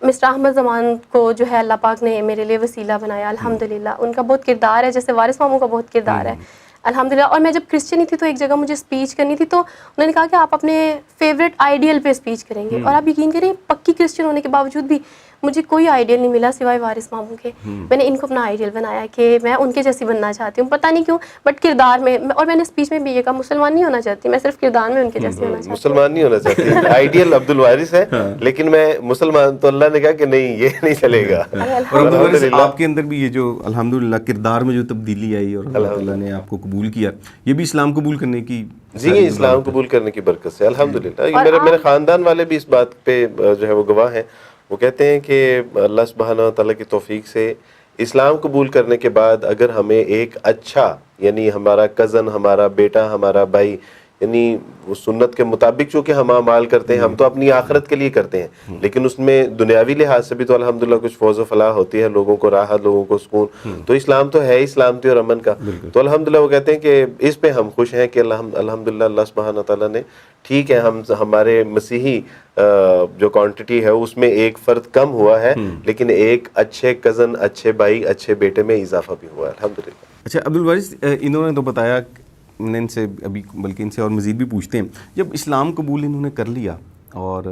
مسٹر احمد زمان کو جو ہے اللہ پاک نے میرے لیے وسیلہ بنایا الحمدللہ. ان کا بہت کردار ہے, جیسے وارث ماموں کا بہت کردار ہے الحمدللہ. اور میں جب کرسچن ہی تھی تو ایک جگہ مجھے اسپیچ کرنی تھی, تو انہوں نے کہا کہ آپ اپنے فیوریٹ آئیڈیل پہ اسپیچ کریں گے. اور آپ یقین کریں پکی کرسچن ہونے کے باوجود بھی مجھے کوئی آئیڈیل نہیں ملا سوائے وارث ماموں کے. میں نے ان کو اپنا آئیڈیل بنایا کہ میں ان کے جیسی بننا چاہتی ہوں, پتہ نہیں کیوں, بٹ کردار میں. اور میں نے اسپیچ میں بھی یہ کہا مسلمان نہیں ہونا چاہتی, میں صرف کردار میں ان کے جیسی ہونا چاہتی ہوں. مسلمان نہیں ہونا چاہتی, آئیڈیل عبد الوارث ہے, لیکن میں مسلمان. تو اللہ نے کہا کہ نہیں, یہ نہیں چلے گا. اور آپ کے اندر بھی یہ جو الحمدللہ کردار میں جو تبدیلی آئی اور اللہ تعالیٰ نے آپ کو قبول کیا, یہ بھی اسلام قبول کرنے کی, جی اسلام قبول کرنے کی برکت سے الحمدللہ. میرے خاندان والے بھی اس بات پہ جو ہے وہ گواہ ہیں. وہ کہتے ہیں کہ اللہ سبحانہ تعالیٰ کی توفیق سے اسلام قبول کرنے کے بعد اگر ہمیں ایک اچھا, یعنی ہمارا کزن, ہمارا بیٹا, ہمارا بھائی, یعنی وہ سنت کے مطابق چونکہ ہم اعمال کرتے ہیں, ہم تو اپنی آخرت کے لیے کرتے ہیں, لیکن اس میں دنیاوی لحاظ سے بھی تو الحمدللہ کچھ فوز و فلاح ہوتی ہے, لوگوں کو راحت, لوگوں کو سکون. تو اسلام تو ہے ہی سلامتی اور امن کا. تو الحمدللہ وہ کہتے ہیں کہ اس پہ ہم خوش ہیں کہ الحمدللہ اللہ سبحانہ تعالیٰ نے, ٹھیک ہے ہمارے مسیحی جو کوانٹٹی ہے اس میں ایک فرد کم ہوا ہے, لیکن ایک اچھے کزن, اچھے بھائی, اچھے بیٹے میں اضافہ بھی ہوا ہے الحمدللہ. اچھا عبد الوارث, انہوں نے تو بتایا, میں نے ان سے ابھی بلکہ ان سے اور مزید بھی پوچھتے ہیں, جب اسلام قبول انہوں نے کر لیا اور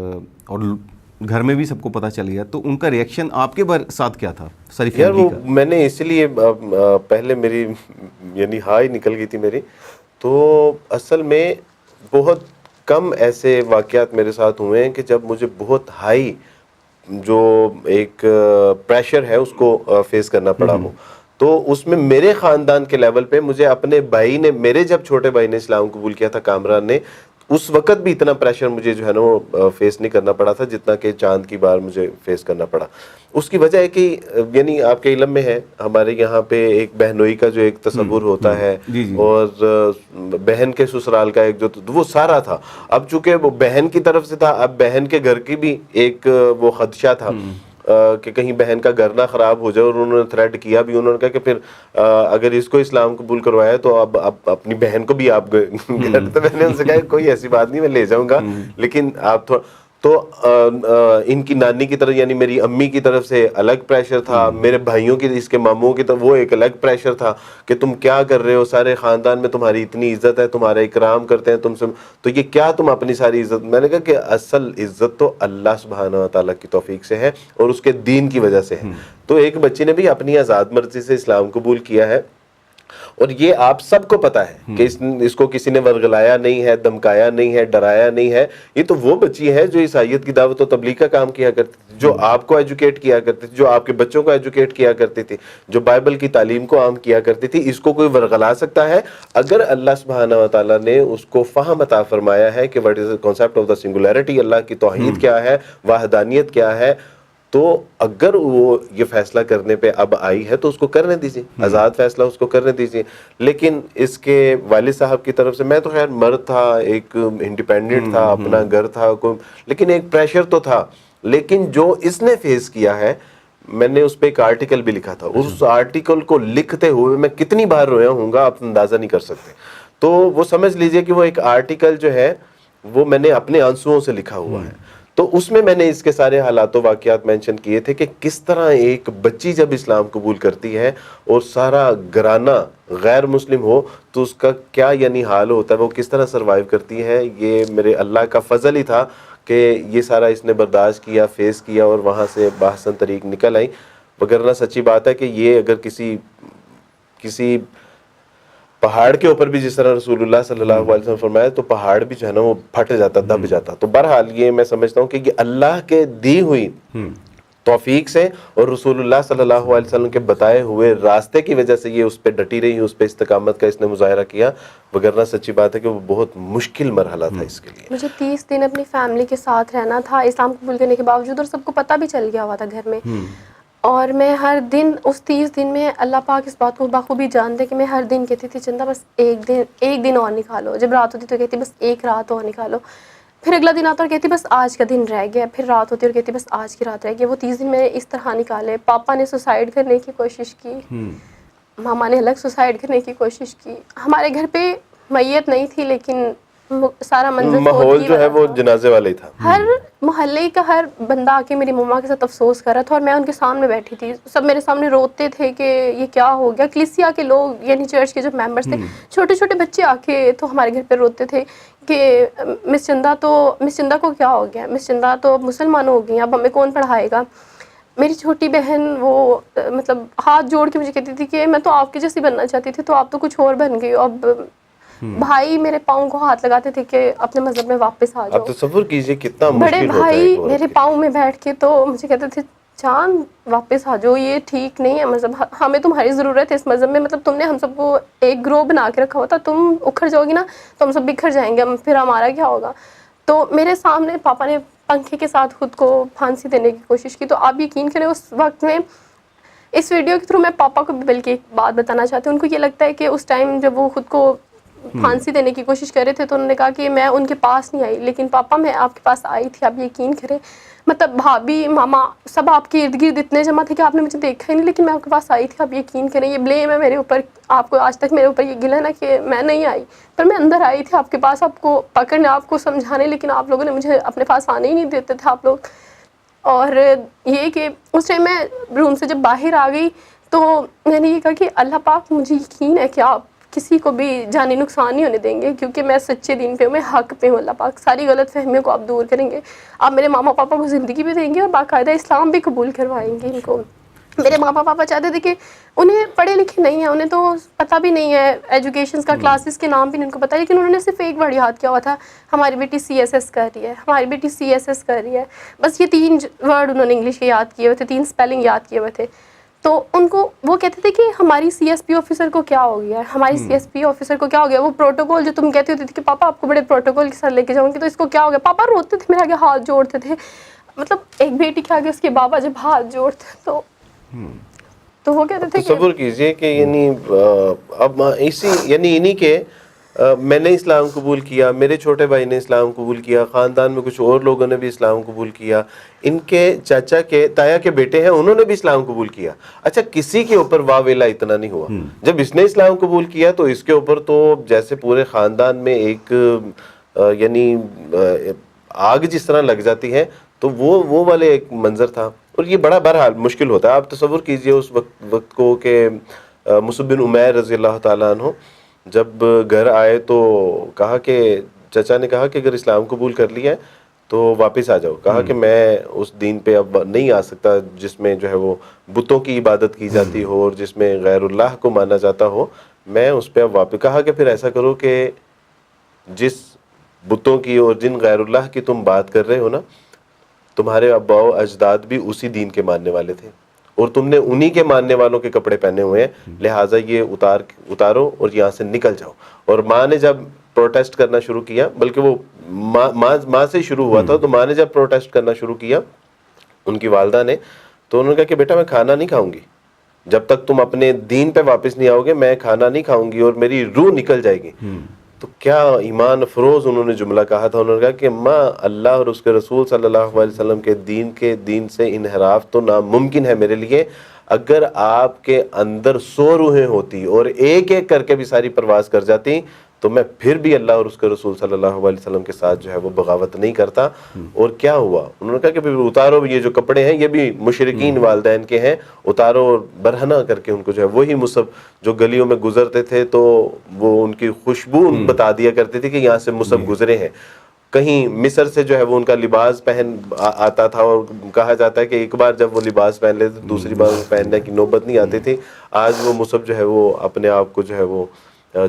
گھر میں بھی سب کو پتہ چل گیا, تو ان کا ریئیکشن آپ کے ساتھ کیا تھا ساری فیملی کا؟ میں نے اس لیے پہلے میری یعنی ہائی نکل گئی تھی میری, تو اصل میں بہت کم ایسے واقعات میرے ساتھ ہوئے ہیں کہ جب مجھے بہت ہائی جو ایک پریشر ہے اس کو فیس کرنا پڑا ہو. تو اس میں میرے خاندان کے لیول پہ مجھے اپنے بھائی نے, میرے جب چھوٹے بھائی نے اسلام قبول کیا تھا کامران نے, اس وقت بھی اتنا پریشر مجھے جو ہے نا وہ فیس نہیں کرنا پڑا تھا جتنا کہ چاند کی بار مجھے فیس کرنا پڑا. اس کی وجہ ہے کہ یعنی آپ کے علم میں ہے ہمارے یہاں پہ ایک بہنوئی کا جو ایک تصور ہوتا ہے, اور بہن کے سسرال کا ایک جو وہ سارا تھا. اب چونکہ وہ بہن کی طرف سے تھا, اب بہن کے گھر کی بھی ایک وہ خدشہ تھا کہ کہیں بہن کا گھر نہ خراب ہو جائے, اور انہوں نے تھریٹ کیا بھی. انہوں نے کہا کہ پھر اگر اس کو اسلام قبول کروایا تو اب اپنی بہن کو بھی آپ گھر. تو میں نے ان سے کہا کوئی ایسی بات نہیں, میں لے جاؤں گا, لیکن آپ تو ان کی نانی کی طرف یعنی میری امی کی طرف سے الگ پریشر تھا, میرے بھائیوں کی, اس کے ماموں کی طرف وہ ایک الگ پریشر تھا کہ تم کیا کر رہے ہو, سارے خاندان میں تمہاری اتنی عزت ہے, تمہارا اکرام کرتے ہیں تم سے, تو یہ کیا تم اپنی ساری عزت. میں نے کہا کہ اصل عزت تو اللہ سبحانہ تعالیٰ کی توفیق سے ہے اور اس کے دین کی وجہ سے ہے. تو ایک بچی نے بھی اپنی آزاد مرضی سے اسلام قبول کیا ہے, اور یہ آپ سب کو پتا ہے کہ اس کو کسی نے ورغلایا نہیں ہے, دمکایا نہیں ہے, ڈرایا نہیں ہے. یہ تو وہ بچی ہے جو عیسائیت کی دعوت و تبلیغ کا کام کیا کرتی تھی, جو آپ کو ایجوکیٹ کیا کرتی تھی, جو آپ کے بچوں کو ایجوکیٹ کیا کرتی تھی, جو بائبل کی تعلیم کو عام کیا کرتی تھی. اس کو کوئی ورغلا سکتا ہے اگر اللہ سبحانہ و تعالیٰ نے اس کو فہم عطا فرمایا ہے کہ what is the concept of the singularity, اللہ کی توحید کیا ہے, وحدانیت کیا ہے. تو اگر وہ یہ فیصلہ کرنے پہ اب آئی ہے تو اس کو کرنے دیجیے, آزاد فیصلہ اس کو کرنے دیجیے. لیکن اس کے والد صاحب کی طرف سے, میں تو خیر مرد تھا, ایک انڈیپینڈنٹ تھا, اپنا گھر تھا, لیکن ایک پریشر تو تھا. لیکن جو اس نے فیس کیا ہے, میں نے اس پہ ایک آرٹیکل بھی لکھا تھا, اس آرٹیکل کو لکھتے ہوئے میں کتنی بار رویا ہوں گا آپ اندازہ نہیں کر سکتے. تو وہ سمجھ لیجئے کہ وہ ایک آرٹیکل جو ہے وہ میں نے اپنے آنسوؤں سے لکھا ہوا ہے. تو اس میں نے اس کے سارے حالات و واقعات مینشن کیے تھے کہ کس طرح ایک بچی جب اسلام قبول کرتی ہے اور سارا گھرانہ غیر مسلم ہو تو اس کا کیا یعنی حال ہوتا ہے, وہ کس طرح سروائیو کرتی ہے. یہ میرے اللہ کا فضل ہی تھا کہ یہ سارا اس نے برداشت کیا, فیس کیا اور وہاں سے بحسن طریق نکل آئی. وگرنہ سچی بات ہے کہ یہ اگر کسی پہاڑ کے اوپر بھی, جس طرح رسول اللہ صلی اللہ علیہ وسلم فرمایا, تو پہاڑ بھی جو ہے نا وہ پھٹ جاتا, دب جاتا. تو بہرحال یہ میں سمجھتا ہوں کہ یہ اللہ کے دی ہوئی توفیق سے اور رسول اللہ صلی اللہ علیہ وسلم کے بتائے ہوئے راستے کی وجہ سے یہ اس پہ ڈٹی رہی, اس پہ استقامت کا اس نے مظاہرہ کیا. وگرنہ سچی بات ہے کہ وہ بہت مشکل مرحلہ تھا اس کے لیے. مجھے 30 دن اپنی فیملی کے ساتھ رہنا تھا اسلام قبول کرنے کے باوجود, اور سب کو پتہ بھی چل گیا ہوا تھا گھر میں. اور میں ہر دن اس 30 دن میں, اللہ پاک اس بات کو بخوبی جانتے کہ میں ہر دن کہتی تھی چندہ بس ایک دن اور نکالو. جب رات ہوتی تو کہتی بس ایک رات اور نکالو. پھر اگلا دن آتا اور کہتی بس آج کا دن رہ گیا. پھر رات ہوتی اور کہتی بس آج کی رات رہ گئی. وہ 30 دن میں نے اس طرح نکالے. پاپا نے سوسائڈ کرنے کی کوشش کی, ماما نے الگ سوسائڈ کرنے کی کوشش کی. ہمارے گھر پہ میت نہیں تھی لیکن سارا منظر ماحول جو ہے وہ جنازے والا ہی تھا. ہر محلے کا ہر بندہ آ کے میری مما کے ساتھ افسوس کر رہا تھا, اور میں ان کے سامنے بیٹھی تھی. سب میرے سامنے روتے تھے کہ یہ کیا ہو گیا. کلیسیا کے لوگ یعنی چرچ کے جو ممبرس تھے, چھوٹے چھوٹے بچے آ کے تو ہمارے گھر پہ روتے تھے کہ مس چندہ کو کیا ہو گیا, مس چندہ تو مسلمان ہو گئی, اب ہمیں کون پڑھائے گا. میری چھوٹی بہن وہ مطلب ہاتھ جوڑ کے مجھے کہتی تھی کہ میں تو آپ کی جیسی بننا چاہتی تھی, تو آپ تو کچھ اور بن گئی. اب بھائی میرے پاؤں کو ہاتھ لگاتے تھے کہ اپنے مذہب میں واپس آ جاؤ. آپ تصور کیجئے کتنا مشکل بڑے ہوتا ہے. بھائی میرے پاؤں میں بیٹھ کے تو مجھے کہتے تھے جان واپس آ جاؤ, یہ ٹھیک نہیں ہے مذہب, ہمیں تمہاری ضرورت ہے اس مذہب میں. مطلب تم نے ہم سب کو ایک گروہ بنا کے رکھا ہوا تھا, تم اکھڑ جاؤ گی نا تو ہم سب بکھر جائیں گے, پھر ہمارا کیا ہوگا. تو میرے سامنے پاپا نے پنکھے کے ساتھ خود کو پھانسی دینے کی کوشش کی. تو آپ یقین کریں اس وقت میں اس ویڈیو کے تھرو میں پاپا کو بھی بلکہ ایک بات بتانا چاہتی ہوں. ان کو یہ لگتا ہے کہ اس ٹائم جب وہ خود کو پھانسی دینے کی کوشش کر رہے تھے تو انہوں نے کہا کہ میں ان کے پاس نہیں آئی, لیکن پاپا میں آپ کے پاس آئی تھی. آپ یقین کریں مطلب بھابھی ماما سب آپ کے ارد گرد اتنے جمع تھے کہ آپ نے مجھے دیکھا ہی نہیں, لیکن میں آپ کے پاس آئی تھی. آپ یقین کریں یہ بلیم ہے میرے اوپر, آپ کو آج تک میرے اوپر یہ گلہ ہے نا کہ میں نہیں آئی, پر میں اندر آئی تھی آپ کے پاس, آپ کو پکڑنے, آپ کو سمجھانے, لیکن آپ لوگوں نے مجھے اپنے پاس آنے ہی نہیں دیتے تھے آپ لوگ. اور یہ کہ اس ٹائم میں روم سے جب باہر آ گئی تو میں نے یہ کہا کہ اللہ پاک مجھے یقین ہے کہ آپ کسی کو بھی جانی نقصان نہیں ہونے دیں گے, کیونکہ میں سچے دین پہ ہوں, میں حق پہ ہوں. اللہ پاک ساری غلط فہمیوں کو آپ دور کریں گے, آپ میرے ماما پاپا کو زندگی بھی دیں گے اور باقاعدہ اسلام بھی قبول کروائیں گے ان کو. میرے ماما پاپا چاہتے تھے کہ انہیں پڑھے لکھے نہیں ہیں, انہیں تو پتہ بھی نہیں ہے ایجوکیشنس کا, کلاسز کے نام بھی نہیں ان کو پتہ, لیکن انہوں نے صرف ایک ورڈ یاد کیا ہوا تھا, ہماری بیٹی CSS کر رہی ہے, ہماری بیٹی CSS کر رہی ہے. بس یہ 3 ورڈ انہوں نے انگلش کے یاد کیے ہوئے تھے, 3 اسپیلنگ یاد کیے ہوئے تھے. تو ان کو وہ کہتے تھے کہ ہماری CSP آفیسر کو کیا ہو گیا ہے, ہماری CSP آفیسر کو کیا ہو گیا. وہ پروٹوکول جو تم کہتی ہوتی تھی کہ پاپا آپ کو بڑے پروٹوکول کے ساتھ لے کے جاؤں گی, تو اس کو کیا ہو گیا. پاپا روتے تھے میرے آگے ہاتھ جوڑتے تھے, مطلب ایک بیٹی کے آگے اس کے بابا جب ہاتھ جوڑتے تو وہ کہتے تھے تصور کیجئے کہ یعنی اب انہی کے میں نے اسلام قبول کیا, میرے چھوٹے بھائی نے اسلام قبول کیا, خاندان میں کچھ اور لوگوں نے بھی اسلام قبول کیا, ان کے چاچا کے تایا کے بیٹے ہیں انہوں نے بھی اسلام قبول کیا. اچھا کسی کے اوپر واہ ویلا اتنا نہیں ہوا. جب اس نے اسلام قبول کیا تو اس کے اوپر تو جیسے پورے خاندان میں ایک یعنی آگ جس طرح لگ جاتی ہے, تو وہ والے ایک منظر تھا. اور یہ بڑا بہرحال مشکل ہوتا ہے. آپ تصور کیجئے اس وقت کو کہ مصعب بن عمیر رضی اللہ تعالیٰ عنہ جب گھر آئے تو کہا کہ چچا نے کہا کہ اگر اسلام قبول کر لیا ہے تو واپس آ جاؤ. کہا کہ میں اس دین پہ اب نہیں آ سکتا جس میں جو ہے وہ بتوں کی عبادت کی جاتی ہو اور جس میں غیر اللہ کو مانا جاتا ہو, میں اس پہ اب واپس کہا کہ پھر ایسا کرو کہ جس بتوں کی اور جن غیر اللہ کی تم بات کر رہے ہو نا، تمہارے ابا و اجداد بھی اسی دین کے ماننے والے تھے اور تم نے انہی کے ماننے والوں کے کپڑے پہنے ہوئے ہیں، لہٰذا یہ اتارو اور یہاں سے نکل جاؤ. اور ماں نے جب پروٹیسٹ کرنا شروع کیا، بلکہ وہ ماں سے شروع ہوا تھا، تو ماں نے جب پروٹیسٹ کرنا شروع کیا ان کی والدہ نے، تو انہوں نے کہا کہ بیٹا میں کھانا نہیں کھاؤں گی جب تک تم اپنے دین پہ واپس نہیں آؤ گے، میں کھانا نہیں کھاؤں گی اور میری روح نکل جائے گی. تو کیا ایمان افروز انہوں نے جملہ کہا تھا. انہوں نے کہا کہ ماں، اللہ اور اس کے رسول صلی اللہ علیہ وسلم کے دین سے انحراف تو ناممکن ہے میرے لیے. اگر آپ کے اندر 100 روحیں ہوتی اور ایک ایک کر کے بھی ساری پرواز کر جاتی تو میں پھر بھی اللہ اور اس کے رسول صلی اللہ علیہ وسلم کے ساتھ جو ہے وہ بغاوت نہیں کرتا. اور کیا ہوا؟ انہوں نے کہا کہ اتارو یہ جو کپڑے ہیں، یہ بھی مشرکین والدین کے ہیں، اتارو اور برہنہ کر کے ان کو جو ہے وہی مصحف جو گلیوں میں گزرتے تھے تو وہ ان کی خوشبو بتا دیا کرتے تھے کہ یہاں سے مصحف گزرے ہیں. کہیں مصر سے جو ہے وہ ان کا لباس پہن آتا تھا اور کہا جاتا ہے کہ ایک بار جب وہ لباس پہن لیتے دوسری بار وہ پہننے کی نوبت نہیں آتی تھی. آج وہ مصحف جو ہے وہ اپنے آپ کو جو ہے وہ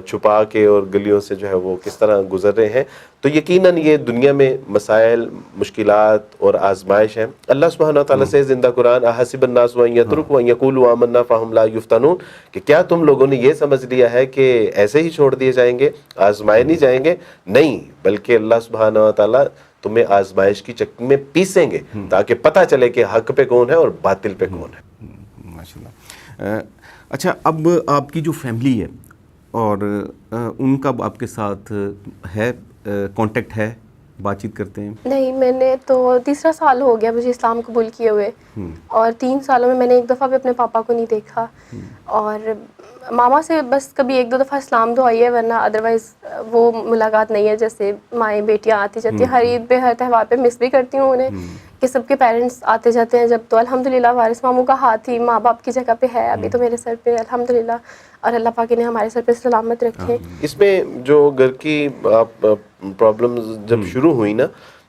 چھپا کے اور گلیوں سے جو ہے وہ کس طرح گزر رہے ہیں. تو یقیناً یہ دنیا میں مسائل، مشکلات اور آزمائش ہیں. اللہ سبحانہ و تعالیٰ سے زندہ قرآن احسب الناس ان یترکوا ان یقولوا آمنا فہم لا یفتنون، کہ کیا تم لوگوں نے یہ سمجھ لیا ہے کہ ایسے ہی چھوڑ دیے جائیں گے، آزمائے نہیں جائیں گے؟ نہیں، بلکہ اللہ سبحانہ و تعالیٰ تمہیں آزمائش کی چکی میں پیسیں گے تاکہ پتہ چلے کہ حق پہ کون ہے اور باطل پہ کون ہے. ماشاءاللہ. اچھا، اب آپ کی جو فیملی ہے اور ان کا آپ کے ساتھ ہے کانٹیکٹ ہے، بات چیت کرتے ہیں؟ نہیں، میں نے تو 3 سال ہو گیا مجھے اسلام قبول کیے ہوئے، اور 3 سالوں میں نے ایک دفعہ بھی اپنے پاپا کو نہیں دیکھا، اور ماما سے بس کبھی 1-2 دفعہ اسلام دعائی ہے، ورنہ ادروائز وہ ملاقات نہیں ہے. جیسے مائیں بیٹیاں آتی جاتی ہیں، ہر عید پہ ہر تہوار پہ مس بھی کرتی ہوں انہیں کہ سب کے پیرنٹس آتے جاتے ہیں جب. تو الحمدللہ وارث ماموں کا ہاتھ ہی ماں باپ کی جگہ پہ ہے ابھی تو میرے سر پہ الحمدللہ، اور اللہ پاک نے ہمارے سر پہ سلامت رکھے. اس میں جو گھر کی پرابلمز جب شروع ہوئی نا،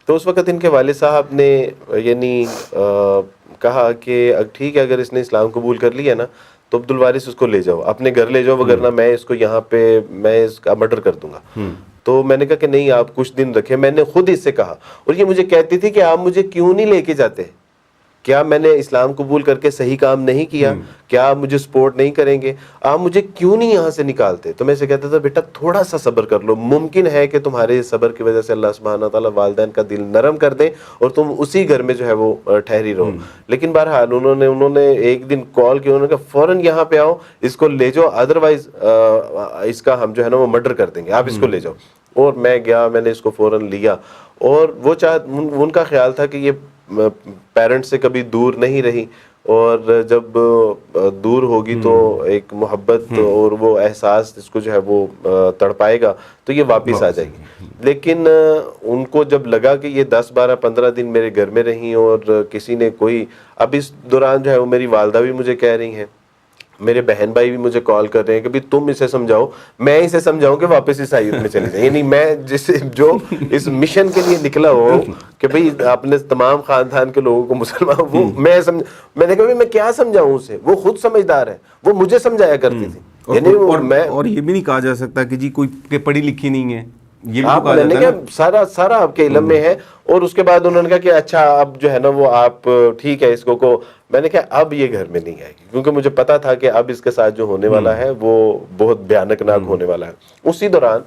تو اس وقت ان کے والد صاحب نے یعنی کہا کہ ٹھیک ہے، اگر اس نے اسلام قبول کر لیا نا تو عبدالوارث اس کو لے جاؤ، اپنے گھر لے جاؤ، وگرنہ میں اس کو یہاں پہ میں اس کا مرڈر کر دوں گا. تو میں نے کہا کہ نہیں، آپ کچھ دن رکھیں. میں نے خود اس سے کہا، اور یہ مجھے کہتی تھی کہ آپ مجھے کیوں نہیں لے کے جاتے؟ کیا میں نے اسلام قبول کر کے صحیح کام نہیں کیا؟ کیا آپ مجھے سپورٹ نہیں کریں گے؟ آپ مجھے کیوں نہیں یہاں سے نکالتے؟ تو میں اسے کہتا تھا بیٹا تھوڑا سا صبر کر لو، ممکن ہے کہ تمہارے صبر کی وجہ سے اللہ سبحانہ تعالیٰ والدین کا دل نرم کر دے اور تم اسی گھر میں جو ہے وہ ٹھہری رہو. لیکن بہرحال انہوں نے ایک دن کال کی، انہوں نے کہا فوراً یہاں پہ آؤ، اس کو لے جاؤ، ادروائز اس کا ہم جو ہے نا وہ مرڈر کر دیں گے، آپ اس کو لے جاؤ. اور میں گیا، میں نے اس کو فوراً لیا. اور وہ ان کا خیال تھا کہ یہ پیرنٹ سے کبھی دور نہیں رہی، اور جب دور ہوگی تو ایک محبت اور وہ احساس اس کو جو ہے وہ تڑپائے گا تو یہ واپس آ جائے گی. لیکن ان کو جب لگا کہ یہ 10, 12, 15 دن میرے گھر میں رہیں اور کسی نے کوئی، اب اس دوران جو ہے وہ میری والدہ بھی مجھے کہہ رہی ہیں، میرے بہن بھائی بھی مجھے کال کر رہے ہیں کہ بھی تم اسے سمجھاؤ، میں اسے سمجھاؤں کہ واپس عیسائیت میں چلے جائیں. یعنی میں جو اس مشن کے لیے نکلا ہو کہ بھئی اپنے تمام خاندان کے لوگوں کو مسلمان، وہ میں نے کہا میں کیا سمجھاؤں اسے، وہ خود سمجھدار ہے، وہ مجھے سمجھایا کرتی تھی. یعنی اور یہ بھی نہیں کہا جا سکتا کہ جی کوئی پڑھی لکھی نہیں ہے، یہ آپ بھی نے کہا سارا آپ کے علم میں ہے. اور اس کے بعد انہوں نے کہا کہ اچھا اب جو ہے نا وہ آپ ٹھیک ہے اس کو میں نے کہا اب یہ گھر میں نہیں آئے گی، کیونکہ مجھے پتا تھا کہ اب اس کے ساتھ جو ہونے والا ہے وہ بہت بھیانک ناک ہونے والا ہے. اسی دوران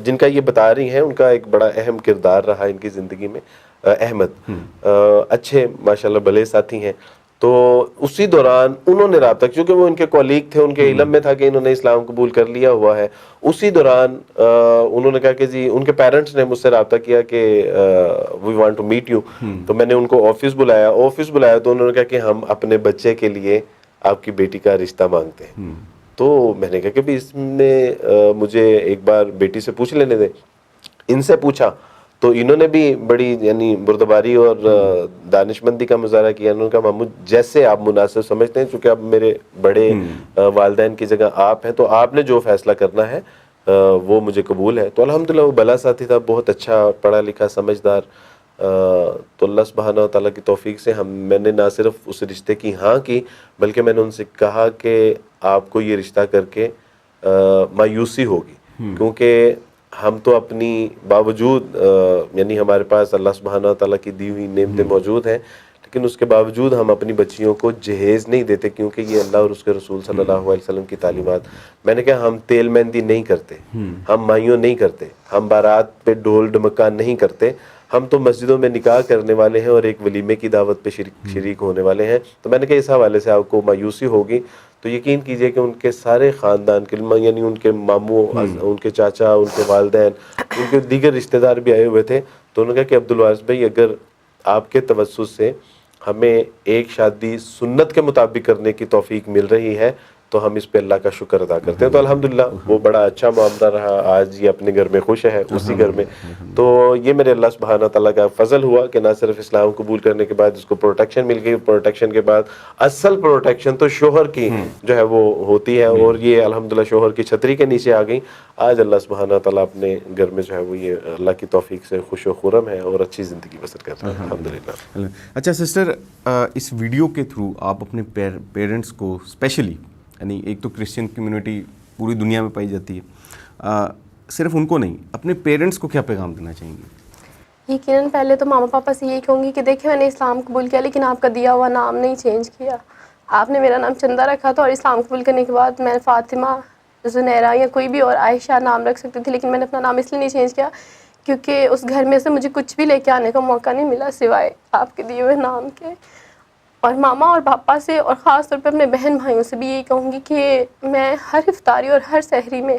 جن کا یہ بتا رہی ہیں ان کا ایک بڑا اہم کردار رہا ان کی زندگی میں، احمد، اچھے ماشاءاللہ بھلے ساتھی ہیں. تو اسی دوران انہوں نے رابطہ، کیونکہ وہ ان کے کولیگ تھے، ان کے علم میں تھا کہ انہوں نے اسلام قبول کر لیا ہوا ہے. اسی دوران انہوں نے کہا کہ جی ان کے پیرنٹس نے مجھ سے رابطہ کیا کہ we want to meet you. تو میں نے ان کو آفس بلایا تو انہوں نے کہا کہ ہم اپنے بچے کے لیے آپ کی بیٹی کا رشتہ مانگتے ہیں. تو میں نے کہا کہ اس میں مجھے ایک بار بیٹی سے پوچھ لینے دیں. ان سے پوچھا تو انہوں نے بھی بڑی یعنی بردباری اور دانشمندی کا مظاہرہ کیا. انہوں نے کہا محمود جیسے آپ مناسب سمجھتے ہیں، چونکہ اب میرے بڑے والدین کی جگہ آپ ہیں تو آپ نے جو فیصلہ کرنا ہے وہ مجھے قبول ہے. تو الحمدللہ وہ بھلا ساتھی تھا، بہت اچھا پڑھا لکھا سمجھدار، تو اللہ سبحانہ و تعالیٰ کی توفیق سے میں نے نہ صرف اس رشتے کی ہاں کی، بلکہ میں نے ان سے کہا کہ آپ کو یہ رشتہ کر کے مایوسی ہوگی، کیونکہ ہم تو اپنی باوجود یعنی ہمارے پاس اللہ سبحانہ و تعالیٰ کی دی ہوئی نعمتیں موجود ہیں، لیکن اس کے باوجود ہم اپنی بچیوں کو جہیز نہیں دیتے، کیونکہ یہ اللہ اور اس کے رسول صلی اللہ علیہ وسلم کی تعلیمات. میں نے کہا ہم تیل مہندی نہیں کرتے، ہم مائیوں نہیں کرتے، ہم بارات پہ ڈھول ڈمکا نہیں کرتے، ہم تو مسجدوں میں نکاح کرنے والے ہیں اور ایک ولیمے کی دعوت پہ شریک ہونے والے ہیں. تو میں نے کہا اس حوالے سے آپ کو مایوسی ہوگی تو یقین کیجئے کہ ان کے سارے خاندان کے یعنی ان کے ماموں، ان کے چاچا، ان کے والدین، ان کے دیگر رشتہ دار بھی آئے ہوئے تھے. تو انہوں نے کہا کہ عبدالوارث بھائی اگر آپ کے توسط سے ہمیں ایک شادی سنت کے مطابق کرنے کی توفیق مل رہی ہے تو ہم اس پہ اللہ کا شکر ادا کرتے ہیں. تو الحمدللہ وہ بڑا اچھا معاملہ رہا، آج یہ اپنے گھر میں خوش ہے، اسی گھر میں. تو یہ میرے اللہ سبحانہ تعالیٰ کا فضل ہوا کہ نہ صرف اسلام قبول کرنے کے بعد اس کو پروٹیکشن مل گئی، پروٹیکشن کے بعد اصل پروٹیکشن تو شوہر کی جو ہے وہ ہوتی ہے، اور یہ الحمدللہ شوہر کی چھتری کے نیچے آ گئی. آج اللہ سبحانہ تعالیٰ اپنے گھر میں جو ہے وہ یہ اللہ کی توفیق سے خوش و خرم ہے اور اچھی زندگی بسر کر رہے ہیں الحمدللہ. اچھا سسٹر، اس ویڈیو کے تھرو آپ اپنے پیرنٹس کو اسپیشلی، یعنی ایک تو کرسچن کمیونٹی پوری دنیا میں پائی جاتی ہے، صرف ان کو نہیں، اپنے پیرنٹس کو کیا پیغام دینا چاہیں گے؟ یقیناً پہلے تو ماما پاپا سے یہی کہوں گی کہ دیکھیں میں نے اسلام قبول کیا لیکن آپ کا دیا ہوا نام نہیں چینج کیا. آپ نے میرا نام چندہ رکھا تھا اور اسلام قبول کرنے کے بعد میں فاطمہ، زنیرہ یا کوئی بھی اور عائشہ نام رکھ سکتی تھی، لیکن میں نے اپنا نام اس لیے نہیں چینج کیا کیونکہ اس گھر میں سے مجھے کچھ بھی لے کے آنے کا موقع نہیں ملا سوائے آپ کے دیے ہوئے نام کے. اور ماما اور پاپا سے اور خاص طور پہ اپنے بہن بھائیوں سے بھی یہی کہوں گی کہ میں ہر افطاری اور ہر سحری میں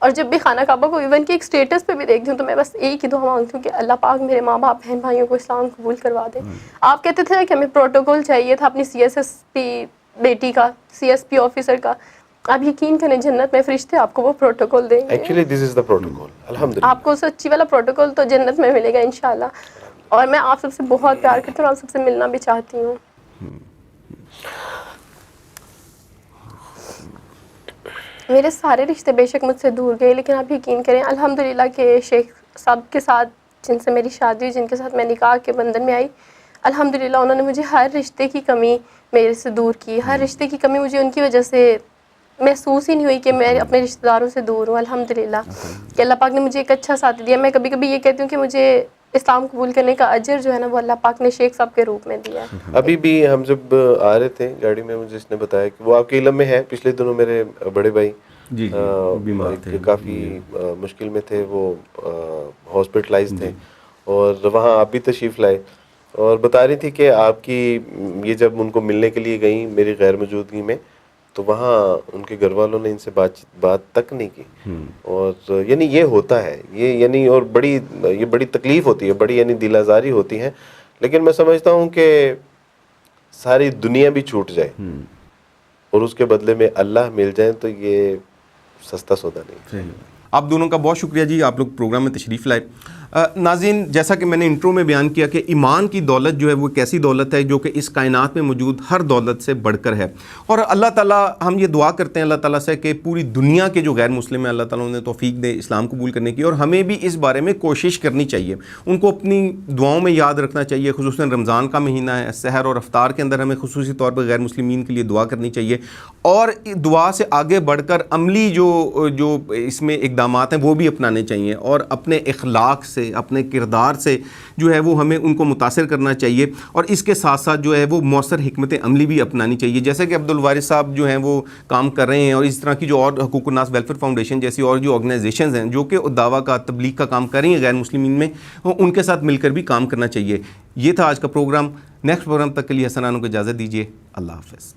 اور جب بھی خانہ کعبہ کو ایون کہ ایک سٹیٹس پہ بھی دیکھتی ہوں تو میں بس ایک ہی دعا مانگتی ہوں کہ اللہ پاک میرے ماں باپ بہن بھائیوں کو اسلام قبول کروا دے. آپ کہتے تھے کہ ہمیں پروٹوکول چاہیے تھا اپنی CSSP بیٹی کا، CSP آفیسر کا. آپ یقین کریں جنت میں فرشتے آپ کو وہ پروٹوکول دیں گے. Actually this is the protocol. الحمدللہ آپ کو سچی والا پروٹوکول تو جنت میں ملے گا انشاءاللہ. اور میں آپ سب سے بہت پیار کرتی ہوں اور آپ سب سے ملنا بھی چاہتی ہوں. میرے سارے رشتے بے شک مجھ سے دور گئے، لیکن آپ یقین کریں الحمدللہ کہ شیخ صاحب کے ساتھ جن سے میری شادی ہوئی، جن کے ساتھ میں نکاح کے بندھن میں آئی، الحمدللہ انہوں نے مجھے ہر رشتے کی کمی میرے سے دور کی. ہر رشتے کی کمی مجھے ان کی وجہ سے محسوس ہی نہیں ہوئی کہ میں اپنے رشتہ داروں سے دور ہوں. الحمدللہ کہ اللہ پاک نے مجھے ایک اچھا ساتھ دیا. میں کبھی کبھی یہ کہتی ہوں کہ مجھے اسلام قبول کرنے کا اجر جو ہے نا وہ اللہ پاک نے شیخ صاحب کے روپ میں دیا ہے. ابھی بھی ہم جب آ رہے تھے گاڑی میں مجھے اس نے بتایا کہ وہ آپ کے علم میں ہے، پچھلے دنوں میرے بڑے بھائی بیمار تھے، کافی مشکل میں تھے، وہ ہاسپٹلائز تھے اور وہاں آپ بھی تشریف لائے اور بتا رہی تھی کہ آپ کی یہ جب ان کو ملنے کے لیے گئیں میری غیر موجودگی میں تو وہاں ان کے گھر والوں نے ان سے بات تک نہیں کی. اور یعنی یہ ہوتا ہے، یہ یعنی اور یہ بڑی تکلیف ہوتی ہے، بڑی یعنی دل آزاری ہوتی ہے. لیکن میں سمجھتا ہوں کہ ساری دنیا بھی چھوٹ جائے اور اس کے بدلے میں اللہ مل جائے تو یہ سستا سودا نہیں. آپ دونوں کا بہت شکریہ جی، آپ لوگ پروگرام میں تشریف لائے. ناظرین، جیسا کہ میں نے انٹرو میں بیان کیا کہ ایمان کی دولت جو ہے وہ ایک ایسی دولت ہے جو کہ اس کائنات میں موجود ہر دولت سے بڑھ کر ہے. اور اللہ تعالیٰ، ہم یہ دعا کرتے ہیں اللہ تعالیٰ سے کہ پوری دنیا کے جو غیر مسلم ہیں اللہ تعالیٰ انہیں توفیق دے اسلام قبول کرنے کی، اور ہمیں بھی اس بارے میں کوشش کرنی چاہیے، ان کو اپنی دعاؤں میں یاد رکھنا چاہیے. خصوصاً رمضان کا مہینہ ہے، سحر اور افطار کے اندر ہمیں خصوصی طور پر غیر مسلمین کے لیے دعا کرنی چاہیے، اور دعا سے آگے بڑھ کر عملی جو اس میں اقدامات ہیں وہ بھی اپنانے چاہیے، اور اپنے اخلاق سے، اپنے کردار سے جو ہے وہ ہمیں ان کو متاثر کرنا چاہیے. اور اس کے ساتھ ساتھ جو ہے وہ مؤثر حکمت عملی بھی اپنانی چاہیے، جیسے کہ عبدالوارث صاحب جو ہیں وہ کام کر رہے ہیں، اور اس طرح کی جو اور حقوق الناس ویلفیئر فاؤنڈیشن جیسی اور جو آرگنائزیشنز ہیں جو کہ دعویٰ کا تبلیغ کا کام کر رہی ہیں غیر مسلمین میں، ان کے ساتھ مل کر بھی کام کرنا چاہیے. یہ تھا آج کا پروگرام. نیکسٹ پروگرام تک کے لیے حسن رانو کو اجازت دیجیے. اللہ حافظ.